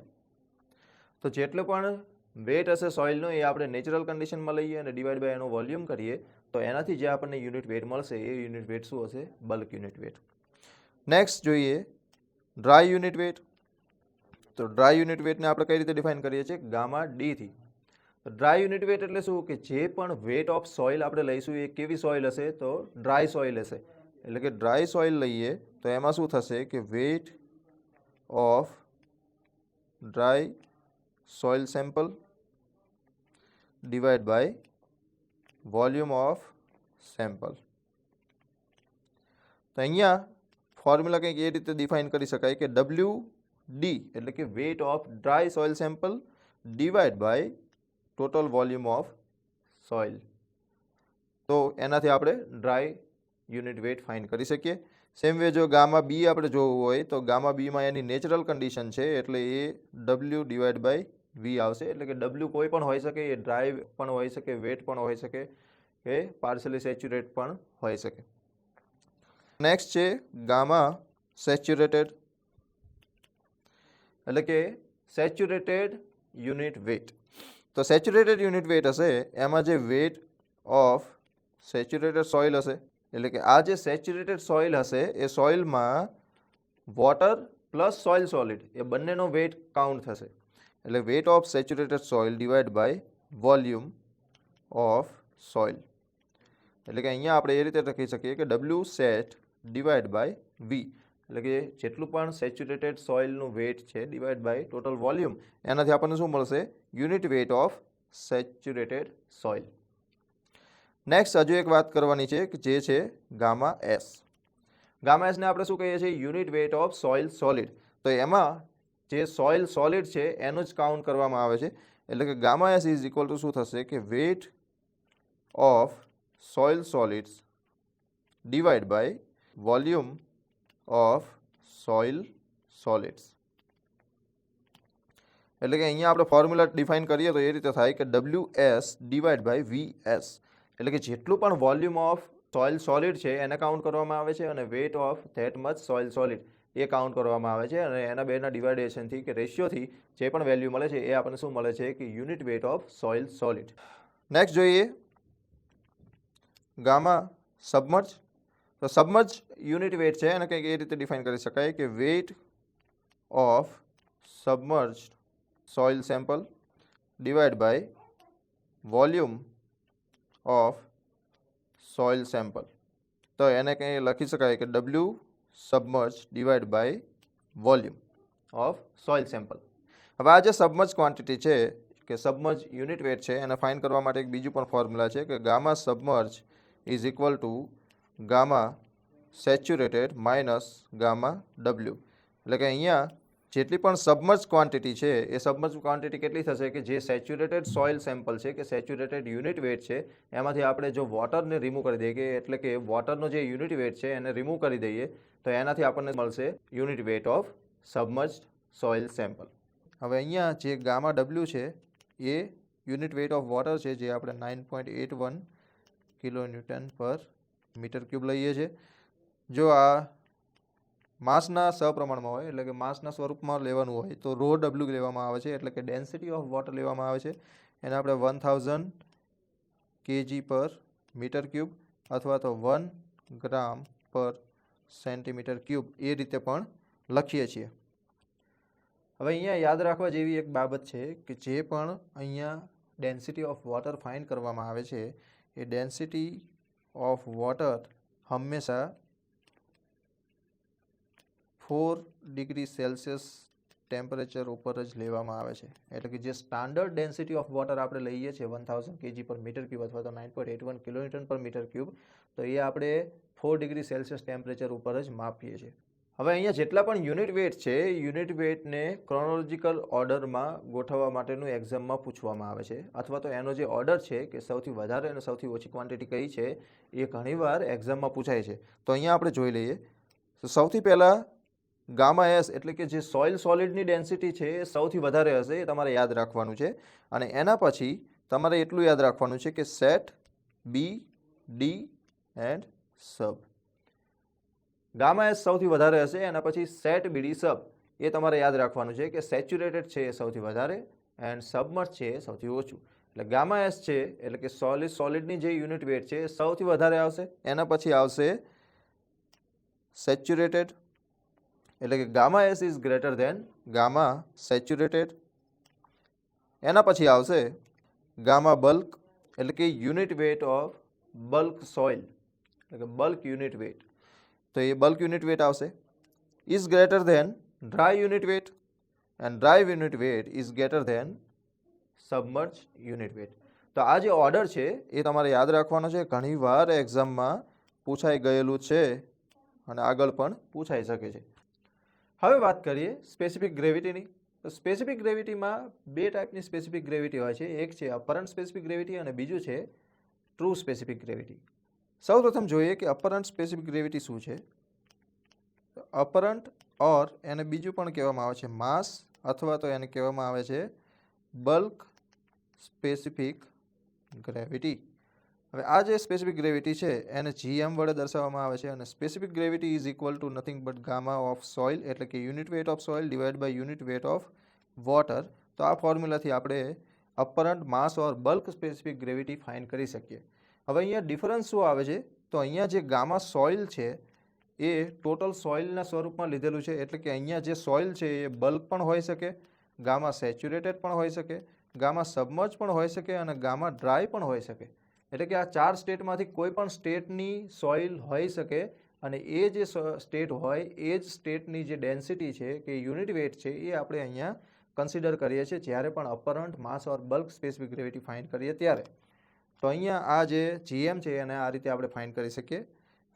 તો જેટલો પણ વેટ હશે સોઇલનો એ આપણે નેચરલ કન્ડિશનમાં લઈએ અને ડિવાઈડ બાય એનો વોલ્યુમ કરીએ તો એનાથી જે આપણને યુનિટ વેટ મળશે એ યુનિટ વેટ શું હશે? Bulk unit weight. નેક્સ્ટ જોઈએ ડ્રાય યુનિટ વેટ. તો ડ્રાય યુનિટ વેટને આપણે કઈ રીતે ડિફાઇન કરીએ છીએ? ગામા ડીથી. ડ્રાય યુનિટ વેટ એટલે શું કે જે પણ વેટ ઓફ સોઇલ આપણે લઈશું એ કેવી સોઇલ હશે? તો ડ્રાય સોઇલ હશે. એટલે કે ડ્રાય સોઇલ લઈએ તો એમાં શું થશે કે weight of dry soil sample divide by volume of sample. તો અહીંયા ફોર્મ્યુલા કંઈક એ રીતે ડિફાઇન કરી શકાય કે WD એટલે કે weight of dry soil sample divide by total volume of soil. તો એનાથી આપણે ડ્રાય યુનિટ વેટ ફાઇન્ડ કરી શકીએ. સેમ વે જો ગામા બી આપણે જોવું હોય તો ગામા બીમાં એની નેચરલ કન્ડિશન છે એટલે એ W ડિવાઈડ બાય V આવશે. એટલે કે W કોઈ પણ હોઈ શકે, એ ડ્રાય પણ હોઈ શકે, વેટ પણ હોઈ શકે, કે પાર્શિયલી સેચ્યુરેટ પણ હોઈ શકે. નેક્સ્ટ છે ગામા સેચ્યુરેટેડ, એટલે કે સેચ્યુરેટેડ યુનિટ વેટ. તો સેચ્યુરેટેડ યુનિટ વેટ હશે એમાં જે વેટ ઓફ સેચ્યુરેટેડ સોઇલ હશે, એટલે કે આ જે સેચ્યુરેટેડ સોઇલ હશે એ સોઇલમાં વોટર પ્લસ સોઇલ સોલિડ એ બંનેનો વેટ કાઉન્ટ થશે. એટલે weight of saturated soil divide by volume of soil. એટલે કે અહીંયા આપણે એ રીતે લખી શકીએ કે W sat divide by V, એટલે કે જેટલું પણ સેચ્યુરેટેડ સોઇલનું વેટ છે ડિવાઈડ બાય ટોટલ વોલ્યુમ, એનાથી આપણને શું મળશે? Unit weight of saturated soil. Next હજુ એક વાત કરવાની છે કે જે છે ગામા એસ. ગામા એસને આપણે શું કહીએ છીએ? Unit weight of soil solid. તો એમાં જે સોઇલ સોલિડ છે એનું જ કાઉન્ટ કરવામાં આવે છે. એટલે કે gamma S is equal to શું થશે કે weight of soil solids divide by volume of soil solids. એટલે કે અહીંયા આપણે ફોર્મ્યુલા ડિફાઇન કરીએ તો એ રીતે થાય કે WS ડિવાઈડ બાય VS. એટલે કે જેટલું પણ વોલ્યુમ ઓફ સોઇલ સોલિડ છે એને કાઉન્ટ કરવામાં આવે છે અને wet of that much soil solid A count કરવામાં આવે છે અને એના બેના ડિવાઇડેશનથી કે રેશિયોથી જે પણ વેલ્યુ મળે છે એ આપણને શું મળે છે કે unit weight of soil solid. Next જોઈએ ગામા સબમર્જ. તો સબમર્જ યુનિટ વેટ છે એને કંઈક એ રીતે ડિફાઇન કરી શકાય કે weight of submerge soil sample divide by volume of soil sample. તો એને કંઈ લખી શકાય કે W submerge divided by volume of soil sample. હવે આ જે સબમર્જ ક્વોન્ટિટી છે કે સબમર્જ યુનિટ વેટ છે એને ફાઇન કરવા માટે એક બીજું પણ ફોર્મ્યુલા છે કે gamma submerge is equal to gamma saturated minus gamma W. એટલે કે અહીંયા જેટલી પણ સબમર્જ ક્વોન્ટિટી છે એ સબમર્જ ક્વોન્ટિટી કેટલી થશે કે જે સેચ્યુરેટેડ સોઇલ સેમ્પલ છે કે સેચ્યુરેટેડ યુનિટ વેટ છે એમાંથી આપણે જો વોટરને રિમૂવ કરી દઈએ કે એટલે કે વોટરનો જે યુનિટ વેટ છે એને રિમૂવ કરી દઈએ તો એનાથી આપણને મળશે unit weight of submerge soil sample. હવે અહીંયા જે ગામા W છે એ યુનિટ વેટ ઓફ વોટર છે જે આપણે 9.81 કિલોન્યુટન પર મીટર ક્યુબ લઈએ છીએ. જો આ માસના સપ્રમાણમાં હોય એટલે કે માસના સ્વરૂપમાં લેવાનું હોય તો રો W લેવામાં આવે છે એટલે કે ડેન્સિટી ઓફ વોટર લેવામાં આવે છે એને આપણે 1000 kg પર મીટર ક્યુબ અથવા તો 1 ગ્રામ પર સેન્ટીમીટર ક્યુબ એ રીતે પણ લખીએ છીએ. હવે અહીંયા યાદ રાખવા જેવી એક બાબત છે કે જે પણ અહીંયા ડેન્સિટી ઓફ વોટર ફાઇન્ડ કરવામાં આવે છે એ ડેન્સિટી ઓફ વોટર હંમેશા 4 ડિગ્રી સેલ્સિયસ ટેમ્પરેચર ઉપર જ લેવામાં આવે છે. એટલે કે જે સ્ટાન્ડર્ડ ડેન્સિટી ઓફ વોટર આપણે લઈએ છીએ 1000 kg પર મીટર ક્યુબ અથવા તો 9.81 કિલોન્યુટન પર મીટર ક્યુબ તો એ આપણે 4 ડિગ્રી સેલ્સિયસ ટેમ્પરેચર ઉપર જ માપીએ છીએ. હવે અહીંયા જેટલા પણ યુનિટ વેટ છે યુનિટ વેટને ક્રોનોલોજીકલ ઓર્ડરમાં ગોઠવવા માટેનું એક્ઝામમાં પૂછવામાં આવે છે અથવા તો એનો જે ઓર્ડર છે કે સૌથી વધારે અને સૌથી ઓછી ક્વોન્ટિટી કઈ છે એ ઘણીવાર એક્ઝામમાં પૂછાય છે. તો અહીંયા આપણે જોઈ લઈએ. તો સૌથી પહેલાં ગામા S એટલે કે જે સોઇલ સોલિડની ડેન્સિટી છે એ સૌથી વધારે હશે એ તમારે યાદ રાખવાનું છે અને એના પછી તમારે એટલું યાદ રાખવાનું છે કે set B D and sub. Gamma S સૌથી વધારે હશે એના પછી સેટ BD સબ એ તમારે યાદ રાખવાનું છે કે સેચ્યુરેટેડ છે એ સૌથી વધારે એન્ડ સબમર્જ છે એ સૌથી ઓછું. એટલે ગામા S છે એટલે કે સોલિડની જે યુનિટ વેટ છે એ સૌથી વધારે આવશે. એના પછી આવશે સેચ્યુરેટેડ એટલે કે gamma S is greater than gamma saturated. એના પછી આવશે ગામા બલ્ક એટલે કે unit weight of bulk soil એટલે કે બલ્ક યુનિટ વેટ. તો એ બલ્ક યુનિટ વેટ આવશે is greater than dry unit weight and dry unit weight is greater than submerge unit wet. તો આ જે ઓર્ડર છે એ તમારે યાદ રાખવાનો છે. ઘણીવાર એક્ઝામમાં પૂછાઈ ગયેલું છે અને આગળ પણ પૂછાઈ શકે છે. હવે વાત કરીએ સ્પેસિફિક ગ્રેવિટીની. તો સ્પેસિફિક ગ્રેવિટીમાં બે ટાઈપની સ્પેસિફિક ગ્રેવિટી હોય છે. એક છે અપરન્ટ સ્પેસિફિક ગ્રેવિટી અને બીજું છે ટ્રુ સ્પેસિફિક ગ્રેવિટી. સૌપ્રથમ જોઈએ કે અપરન્ટ સ્પેસિફિક ગ્રેવિટી શું છે. અપરન્ટ ઓર એને બીજું પણ કહેવામાં આવે છે માસ અથવા તો એને કહેવામાં આવે છે બલ્ક સ્પેસિફિક ગ્રેવિટી. હવે આ જે સ્પેસિફિક ગ્રેવિટી છે એને GM વડે દર્શાવવામાં આવે છે અને specific gravity is equal to nothing but gamma of soil એટલે કે unit weight of soil divide by unit weight of water. તો આ ફોર્મ્યુલાથી આપણે apparent mass or bulk specific gravity find કરી શકીએ. હવે અહીંયા ડિફરન્સ શું આવે છે તો અહીંયા જે ગામા સોઇલ છે એ ટોટલ સોઇલના સ્વરૂપમાં લીધેલું છે એટલે કે અહીંયા જે સોઇલ છે એ બલ્ક પણ હોઈ શકે, ગામા સેચ્યુરેટેડ પણ હોઈ શકે, ગામા સબમર્જ પણ હોઈ શકે અને ગામા ડ્રાય પણ હોઈ શકે. એટલે કે આ 4 સ્ટેટમાંથી કોઈ પણ સ્ટેટની સોઇલ હોઈ શકે અને એ જે સ્ટેટ હોય એ જ સ્ટેટની જે ડેન્સિટી છે કે યુનિટ વેટ છે એ આપણે અહીંયા કન્સિડર કરીએ છીએ જ્યારે પણ અપરન્ટ mass or bulk specific gravity find કરીએ ત્યારે. તો અહીંયા આ જે GM છે એને આ રીતે આપણે ફાઇન્ડ કરી શકીએ.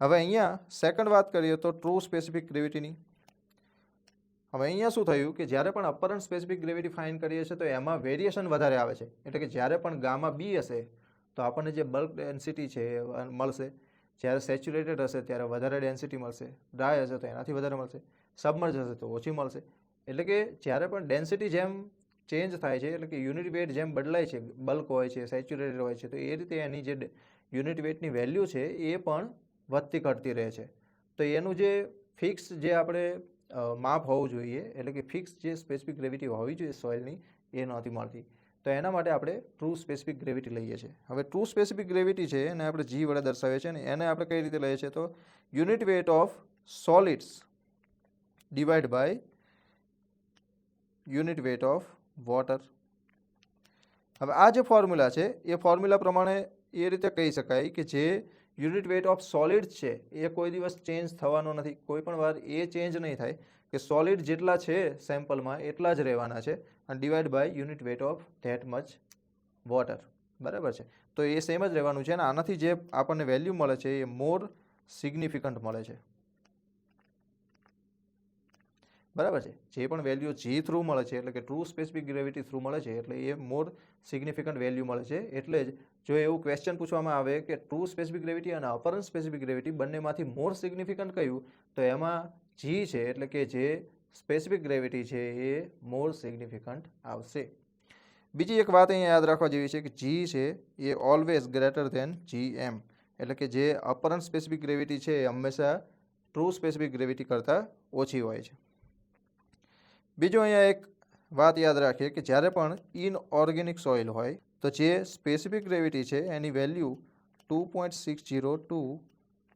હવે અહીંયા સેકન્ડ વાત કરીએ તો ટ્રુ સ્પેસિફિક ગ્રેવિટીની. હવે અહીંયા શું થયું કે જ્યારે પણ અપરન્ટ સ્પેસિફિક ગ્રેવિટી ફાઇન્ડ કરીએ છીએ તો એમાં વેરિએશન વધારે આવે છે. એટલે કે જ્યારે પણ ગામા B હશે તો આપણને જે બલ્ક ડેન્સિટી છે એ મળશે. જ્યારે સેચ્યુરેટેડ હશે ત્યારે વધારે ડેન્સિટી મળશે, ડ્રાય હશે તો એનાથી વધારે મળશે, સબમર્જ હશે તો ઓછી મળશે. એટલે કે જ્યારે પણ ડેન્સિટી જેમ ચેન્જ થાય છે, એટલે કે યુનિટ વેટ જેમ બદલાય છે, બલ્ક હોય છે, સેચ્યુરેટેડ હોય છે, તો એ રીતે એની જે યુનિટ વેટની વેલ્યુ છે એ પણ વધતી ઘટતી રહે છે. તો એનું જે ફિક્સ જે આપણે માપ હોવું જોઈએ, એટલે કે ફિક્સ જે સ્પેસિફિક ગ્રેવિટી હોવી જોઈએ સોઇલની, એ નહોતી મળતી. તો એના માટે આપણે ટ્રુ સ્પેસિફિક ગ્રેવિટી લઈએ છીએ. હવે ટ્રુ સ્પેસિફિક ગ્રેવિટી છે એને આપણે જી વડે દર્શાવીએ છીએ, અને એને આપણે કઈ રીતે લઈએ છીએ તો unit weight of solids divide by unit weight of water. હવે આ જે ફોર્મ્યુલા છે એ ફોર્મ્યુલા પ્રમાણે એ રીતે કહી શકાય કે જે યુનિટ વેટ ઓફ સોલિડ છે એ કોઈ દિવસ ચેન્જ થવાનો નથી, કોઈ પણ વાર એ ચેન્જ નહીં થાય, કે સોલિડ જેટલા છે સેમ્પલમાં એટલા જ રહેવાના છે, અને divide by unit weight of that much water. બરાબર છે, તો એ સેમ જ રહેવાનું છે, અને આનાથી જે આપણને વેલ્યુ મળે છે એ મોર સિગ્નિફિકન્ટ મળે છે. બરાબર છે, જે પણ વેલ્યુ જી થ્રુ મળે છે, એટલે કે ટ્રુ સ્પેસિફિક ગ્રેવિટી થ્રુ મળે છે, એટલે એ મોર સિગ્નિફિકન્ટ વેલ્યુ મળે છે. એટલે જ જો એવું ક્વેશ્ચન પૂછવામાં આવે કે ટ્રુ સ્પેસિફિક ગ્રેવિટી અને અપરન્ટ સ્પેસિફિક ગ્રેવિટી બંનેમાંથી મોર સિગ્નિફિકન્ટ કયું, તો એમાં જી છે, એટલે કે જે સ્પેસિફિક ગ્રેવિટી છે એ મોર સિગ્નિફિકન્ટ આવશે. બીજી એક વાત અહીંયા યાદ રાખવા જેવી છે કે જી છે એ ઓલવેઝ ગ્રેટર ધેન જી એમ, એટલે કે જે અપરન્ટ સ્પેસિફિક ગ્રેવિટી છે એ હંમેશા ટ્રુ સ્પેસિફિક ગ્રેવિટી કરતાં ઓછી હોય છે. બીજું અહીંયા એક વાત યાદ રાખીએ કે જ્યારે પણ ઇનઓર્ગેનિક સોઇલ હોય તો જે સ્પેસિફિક ગ્રેવિટી છે એની વેલ્યુ 2.60 ટુ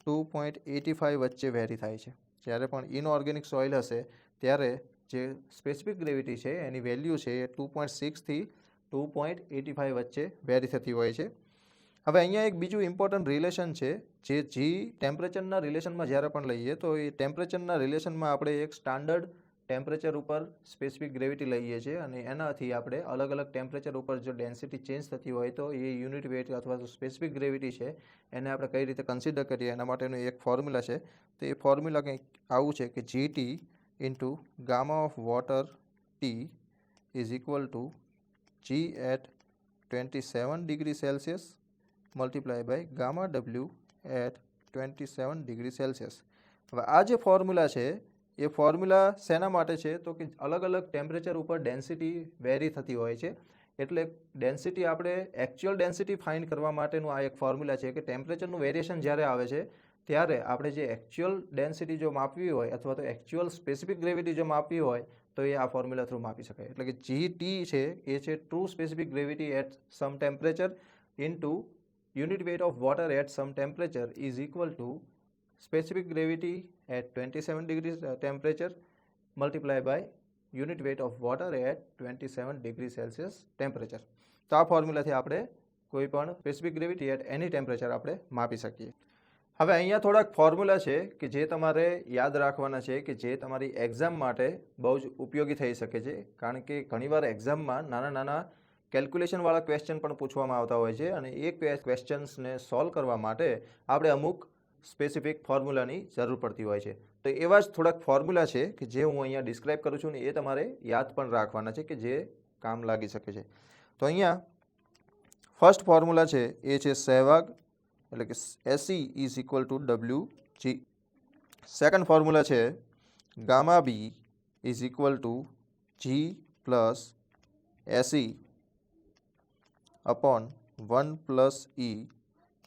2.85 વચ્ચે વેરી થાય છે. જ્યારે પણ ઇનઓર્ગેનિક સોઇલ હશે ત્યારે જે સ્પેસિફિક ગ્રેવિટી છે એની વેલ્યુ છે એ 2.6 થી 2.85 વચ્ચે વેરી થતી હોય છે. હવે અહીંયા એક બીજું ઇમ્પોર્ટન્ટ રિલેશન છે, જે જી ટેમ્પરેચરના રિલેશનમાં જ્યારે પણ લઈએ તો એ ટેમ્પરેચરના રિલેશનમાં આપણે એક સ્ટાન્ડર્ડ ટેમ્પરેચર ઉપર સ્પેસિફિક ગ્રેવિટી લઈએ છીએ, અને એનાથી આપણે અલગ અલગ ટેમ્પરેચર ઉપર જો ડેન્સિટી ચેન્જ થતી હોય તો એ યુનિટ વેટ અથવા તો સ્પેસિફિક ગ્રેવિટી છે એને આપણે કઈ રીતે કન્સિડર કરીએ એના માટેનું એક ફોર્મ્યુલા છે. તો એ ફોર્મ્યુલા કંઈક આવું છે કે G T into gamma of water T is equal to G at 27 degree Celsius multiply by gamma W at 27 degree Celsius. હવે આ જે ફોર્મ્યુલા છે એ ફોર્મ્યુલા શેના માટે છે તો કે અલગ અલગ ટેમ્પરેચર ઉપર ડેન્સિટી વેરી થતી હોય છે, એટલે ડેન્સિટી આપણે એકચ્યુઅલ ડેન્સિટી ફાઇન્ડ કરવા માટેનું આ એક ફોર્મ્યુલા છે કે ટેમ્પરેચરનું વેરિએશન જ્યારે આવે છે ત્યારે આપણે જે એકચ્યુઅલ ડેન્સિટી જો માપવી હોય અથવા તો એકચ્યુઅલ સ્પેસિફિક ગ્રેવિટી જો માપવી હોય તો એ આ ફોર્મ્યુલા થ્રુ માપી શકાય. એટલે કે જી ટી છે એ છે true specific gravity at some temperature into unit weight of water at some temperature is equal to specific gravity at 27 degrees temperature multiplied by unit weight of water at 27 degree Celsius temperature. તો આ ફોર્મ્યુલાથી આપણે કોઈ પણ specific gravity at એની temperature આપણે માપી શકીએ. હવે અહીંયા થોડાક ફોર્મ્યુલા છે કે જે તમારે યાદ રાખવાના છે, કે જે તમારી એક્ઝામ માટે બહુ જ ઉપયોગી થઈ શકે છે, કારણ કે ઘણીવાર એક્ઝામમાં નાના નાના કેલ્ક્યુલેશનવાળા ક્વેશ્ચન પણ પૂછવામાં આવતા હોય છે, અને એ ક્વેશ્ચન્સને સોલ્વ કરવા માટે આપણે અમુક સ્પેસિફિક ફોર્મ્યુલાની જરૂર પડતી હોય છે. તો એવા જ થોડાક ફોર્મ્યુલા છે કે જે હું અહીંયા ડિસ્ક્રાઇબ કરું છું ને એ તમારે યાદ પણ રાખવાના છે કે જે કામ લાગી શકે છે. તો અહીંયા ફર્સ્ટ ફોર્મ્યુલા છે એ છે સહેવાગ, એટલે કે ES is equal to W G. Second formula છે gamma B is equal to G plus ES upon 1 plus E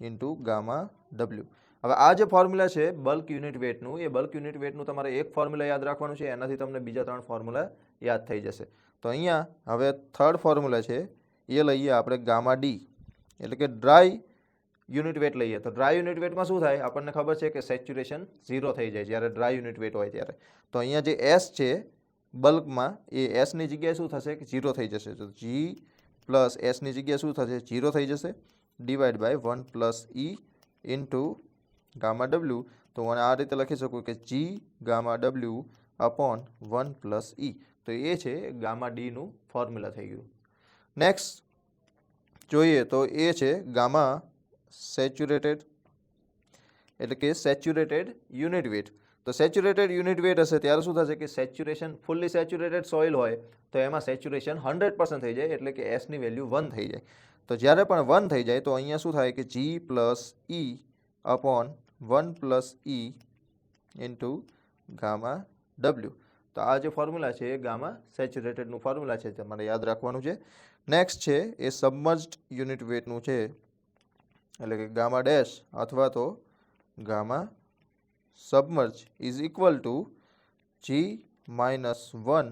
into gamma W. હવે આ જે ફોર્મ્યુલા છે બલ્ક યુનિટ વેટનું, એ બલ્ક યુનિટ વેટનું તમારે એક ફોર્મ્યુલા યાદ રાખવાનું છે, એનાથી તમને બીજા 3 ફોર્મ્યુલા યાદ થઈ જશે. તો અહીંયા હવે થર્ડ ફોર્મ્યુલા છે એ લઈએ આપણે ગામા ડી, એટલે કે ડ્રાય યુનિટ વેટ લઈએ. તો ડ્રાય યુનિટ વેટમાં શું થાય આપણને ખબર છે કે સેચ્યુરેશન 0 થઈ જાય જ્યારે ડ્રાય યુનિટ વેટ હોય ત્યારે. તો અહીંયા જે એસ છે બલ્કમાં એ એસની જગ્યાએ શું થશે કે 0 થઈ જશે. તો જી પ્લસ એસની જગ્યાએ શું થશે 0 થઈ જશે, divide by 1 plus E into gamma W. તો હું આ રીતે લખી શકું કે G gamma W upon 1 plus E. તો એ છે ગામા ડીનું ફોર્મ્યુલા થઈ ગયું. નેક્સ્ટ જોઈએ તો એ છે ગામા સેચ્યુરેટેડ, એટલે કે સેચ્યુરેટેડ યુનિટ વેટ. તો સેચ્યુરેટેડ યુનિટ વેટ હશે ત્યારે શું થશે કે સેચ્યુરેશન ફુલ્લી સેચ્યુરેટેડ સોઇલ હોય તો એમાં સેચ્યુરેશન 100% થઈ જાય, એટલે કે એસની વેલ્યુ 1 થઈ જાય. તો જ્યારે પણ 1 થઈ જાય તો અહીંયા શું થાય કે G plus E upon 1 plus E into gamma W. તો આ જે ફોર્મ્યુલા છે એ ગામા સેચ્યુરેટેડનું ફોર્મ્યુલા છે, તમારે યાદ રાખવાનું છે. નેક્સ્ટ છે એ સબમર્જ્ડ યુનિટ વેટનું છે, એટલે કે ગામા ડેશ અથવા તો gamma submerge is equal to G-1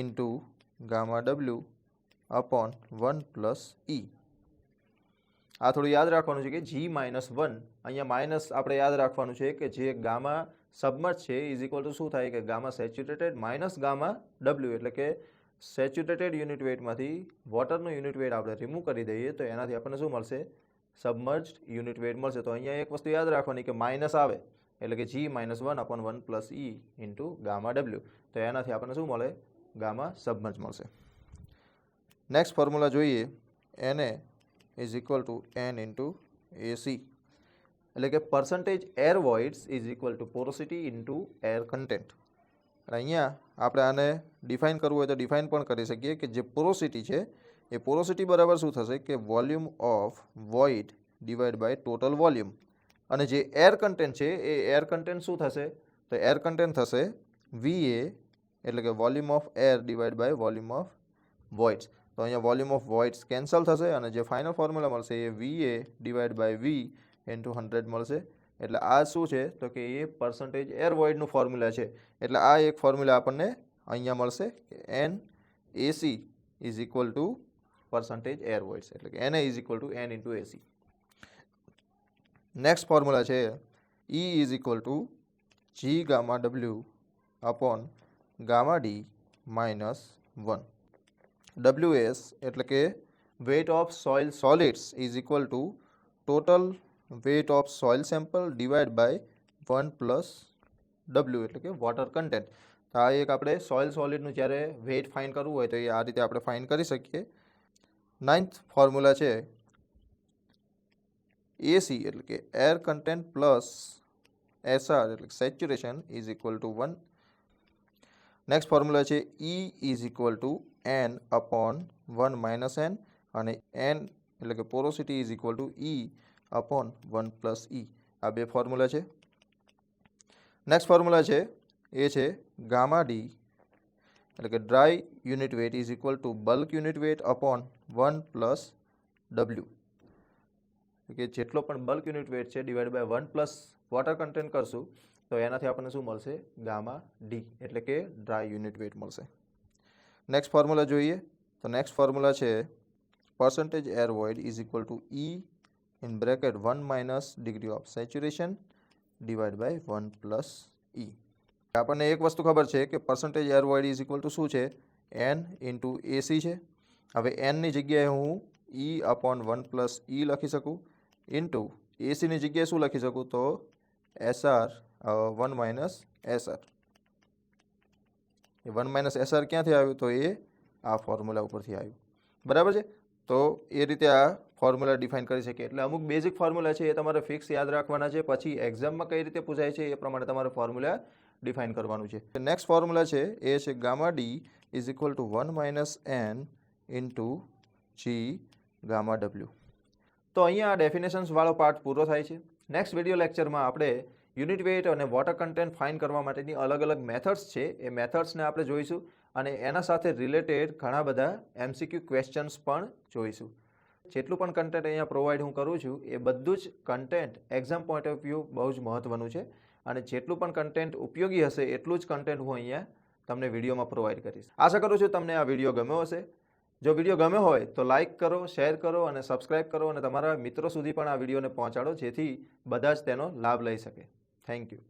into gamma W upon 1 plus E. આ થોડું યાદ રાખવાનું છે કે G-1 અહીંયા માઇનસ આપણે યાદ રાખવાનું છે કે જે ગામા સબમર્જ છે ઇઝ ઇક્વલ ટુ શું થાય કે gamma saturated minus gamma W, એટલે કે સેચ્યુરેટેડ યુનિટ વેટમાંથી વોટરનું યુનિટ વેટ આપણે રિમૂવ કરી દઈએ તો એનાથી આપણને શું મળશે? સબમર્જ્ડ યુનિટ વેટ મળશે. તો અહીંયા એક વસ્તુ યાદ રાખવાની કે માઇનસ આવે એટલે કે G-1 upon 1 plus E into gamma W. તો એનાથી આપણને શું મળે? ગામા સબમર્જ મળશે. નેક્સ્ટ ફોર્મ્યુલા જોઈએ, Na is equal to N into AC, એટલે કે percentage air voids is equal to porosity into air content. અહીંયા આપણે આને ડિફાઇન કરવું હોય તો ડિફાઇન પણ કરી શકીએ કે જે પોરોસિટી છે એ પોરોસિટી બરાબર શું થશે કે volume of void divide by total volume, અને જે એર કન્ટેન્ટ છે એ એર કન્ટેન્ટ શું થશે? તો એર કન્ટેન્ટ થશે VA, એટલે કે volume of air divided by volume of voids. તો અહીંયા વોલ્યુમ ઓફ વોઇડ્સ કેન્સલ થશે અને જે ફાઇનલ ફોર્મ્યુલા મળશે એ VA divide by V into 100 મળશે. એટલે આ શું છે તો કે એ પર્સન્ટેજ એર વોઇડનું ફોર્મ્યુલા છે. એટલે આ એક ફોર્મ્યુલા આપણને અહીંયા મળશે કે NAC is equal to percentage air voids, એટલે કે Na is equal to N into AC. Next formula છે E is equal to G gamma W upon gamma D minus 1. WS એટલે કે weight of soil solids is equal to total weight of soil sample divide by 1 plus W, એટલે કે water content. તો આ એક આપણે soil સોલિડનું જ્યારે wet fine કરવું હોય તો એ આ રીતે આપણે ફાઇન કરી શકીએ. 9th ફોર્મ્યુલા છે AC, એટલે કે એર કન્ટેન્ટ પ્લસ SR, એટલે કે saturation is equal to 1. Next formula છે E is equal to N upon 1 minus N, અને N એટલે કે porosity is equal to E upon 1 plus E. આ બે ફોર્મ્યુલા છે. નેક્સ્ટ ફોર્મ્યુલા છે એ છે ગામા ડી, એટલે કે dry unit weight is equal to bulk unit weight upon 1 plus W, કે જેટલો પણ બલ્ક યુનિટ વેટ છે divide by 1 plus water content કરશું તો એનાથી આપણને શું મળશે? ગામા ડી, એટલે કે ડ્રાય યુનિટ વેટ મળશે. નેક્સ્ટ ફોર્મ્યુલા જોઈએ તો નેક્સ્ટ ફોર્મ્યુલા છે percentage air void is equal to E in bracket 1 minus degree of saturation divide by 1 plus E. આપણને એક વસ્તુ ખબર છે કે percentage air void is equal to શું છે? N ઇન્ટુ AC છે. હવે Nની જગ્યાએ હું E અપોન 1 પ્લસ E લખી શકું ઇન્ટુ ACની જગ્યાએ શું લખી શકું? તો SR 1 માઇનસ SR. એ 1 માઇનસ SR ક્યાંથી આવ્યું? તો એ આ ફોર્મ્યુલા ઉપરથી આવ્યું. બરાબર છે. તો એ રીતે આ ફોર્મ્યુલા ડિફાઇન કરી શકીએ. એટલે અમુક બેઝિક ફોર્મ્યુલા છે એ તમારે ફિક્સ યાદ રાખવાના છે, પછી એક્ઝામમાં કઈ રીતે પૂછાય છે એ પ્રમાણે તમારે ફોર્મ્યુલા ડિફાઇન કરવાનું છે. નેક્સ્ટ ફોર્મ્યુલા છે એ છે gamma D is equal to 1 minus N into G gamma W. તો અહીંયા આ ડેફિનેશન્સ વાળો પાર્ટ પૂરો થાય છે. નેક્સ્ટ વિડીયો લેક્ચરમાં આપણે યુનિટ વેટ અને વોટર કન્ટેન્ટ ફાઇન કરવા માટેની અલગ અલગ મેથડ્સ છે એ મેથડ્સને આપણે જોઈશું, અને એના સાથે રિલેટેડ ઘણા બધા MCQ ક્વેશ્ચન્સ પણ જોઈશું. જેટલું પણ કન્ટેન્ટ અહીંયા પ્રોવાઈડ હું કરું છું એ બધું જ content exam point of view બહુ જ મહત્ત્વનું છે, અને જેટલું પણ કન્ટેન્ટ ઉપયોગી હશે એટલું જ કન્ટેન્ટ હું અહીંયા તમને વિડીયોમાં પ્રોવાઈડ કરીશ. આશા કરું છું તમને આ વિડીયો ગમ્યો હશે. જો વિડીયો ગમ્યો હોય તો લાઇક કરો, શેર કરો અને સબસ્ક્રાઇબ કરો, અને તમારા મિત્રો સુધી પણ આ વિડીયોને પહોંચાડો જેથી બધા જ તેનો લાભ લઈ શકે. Thank you.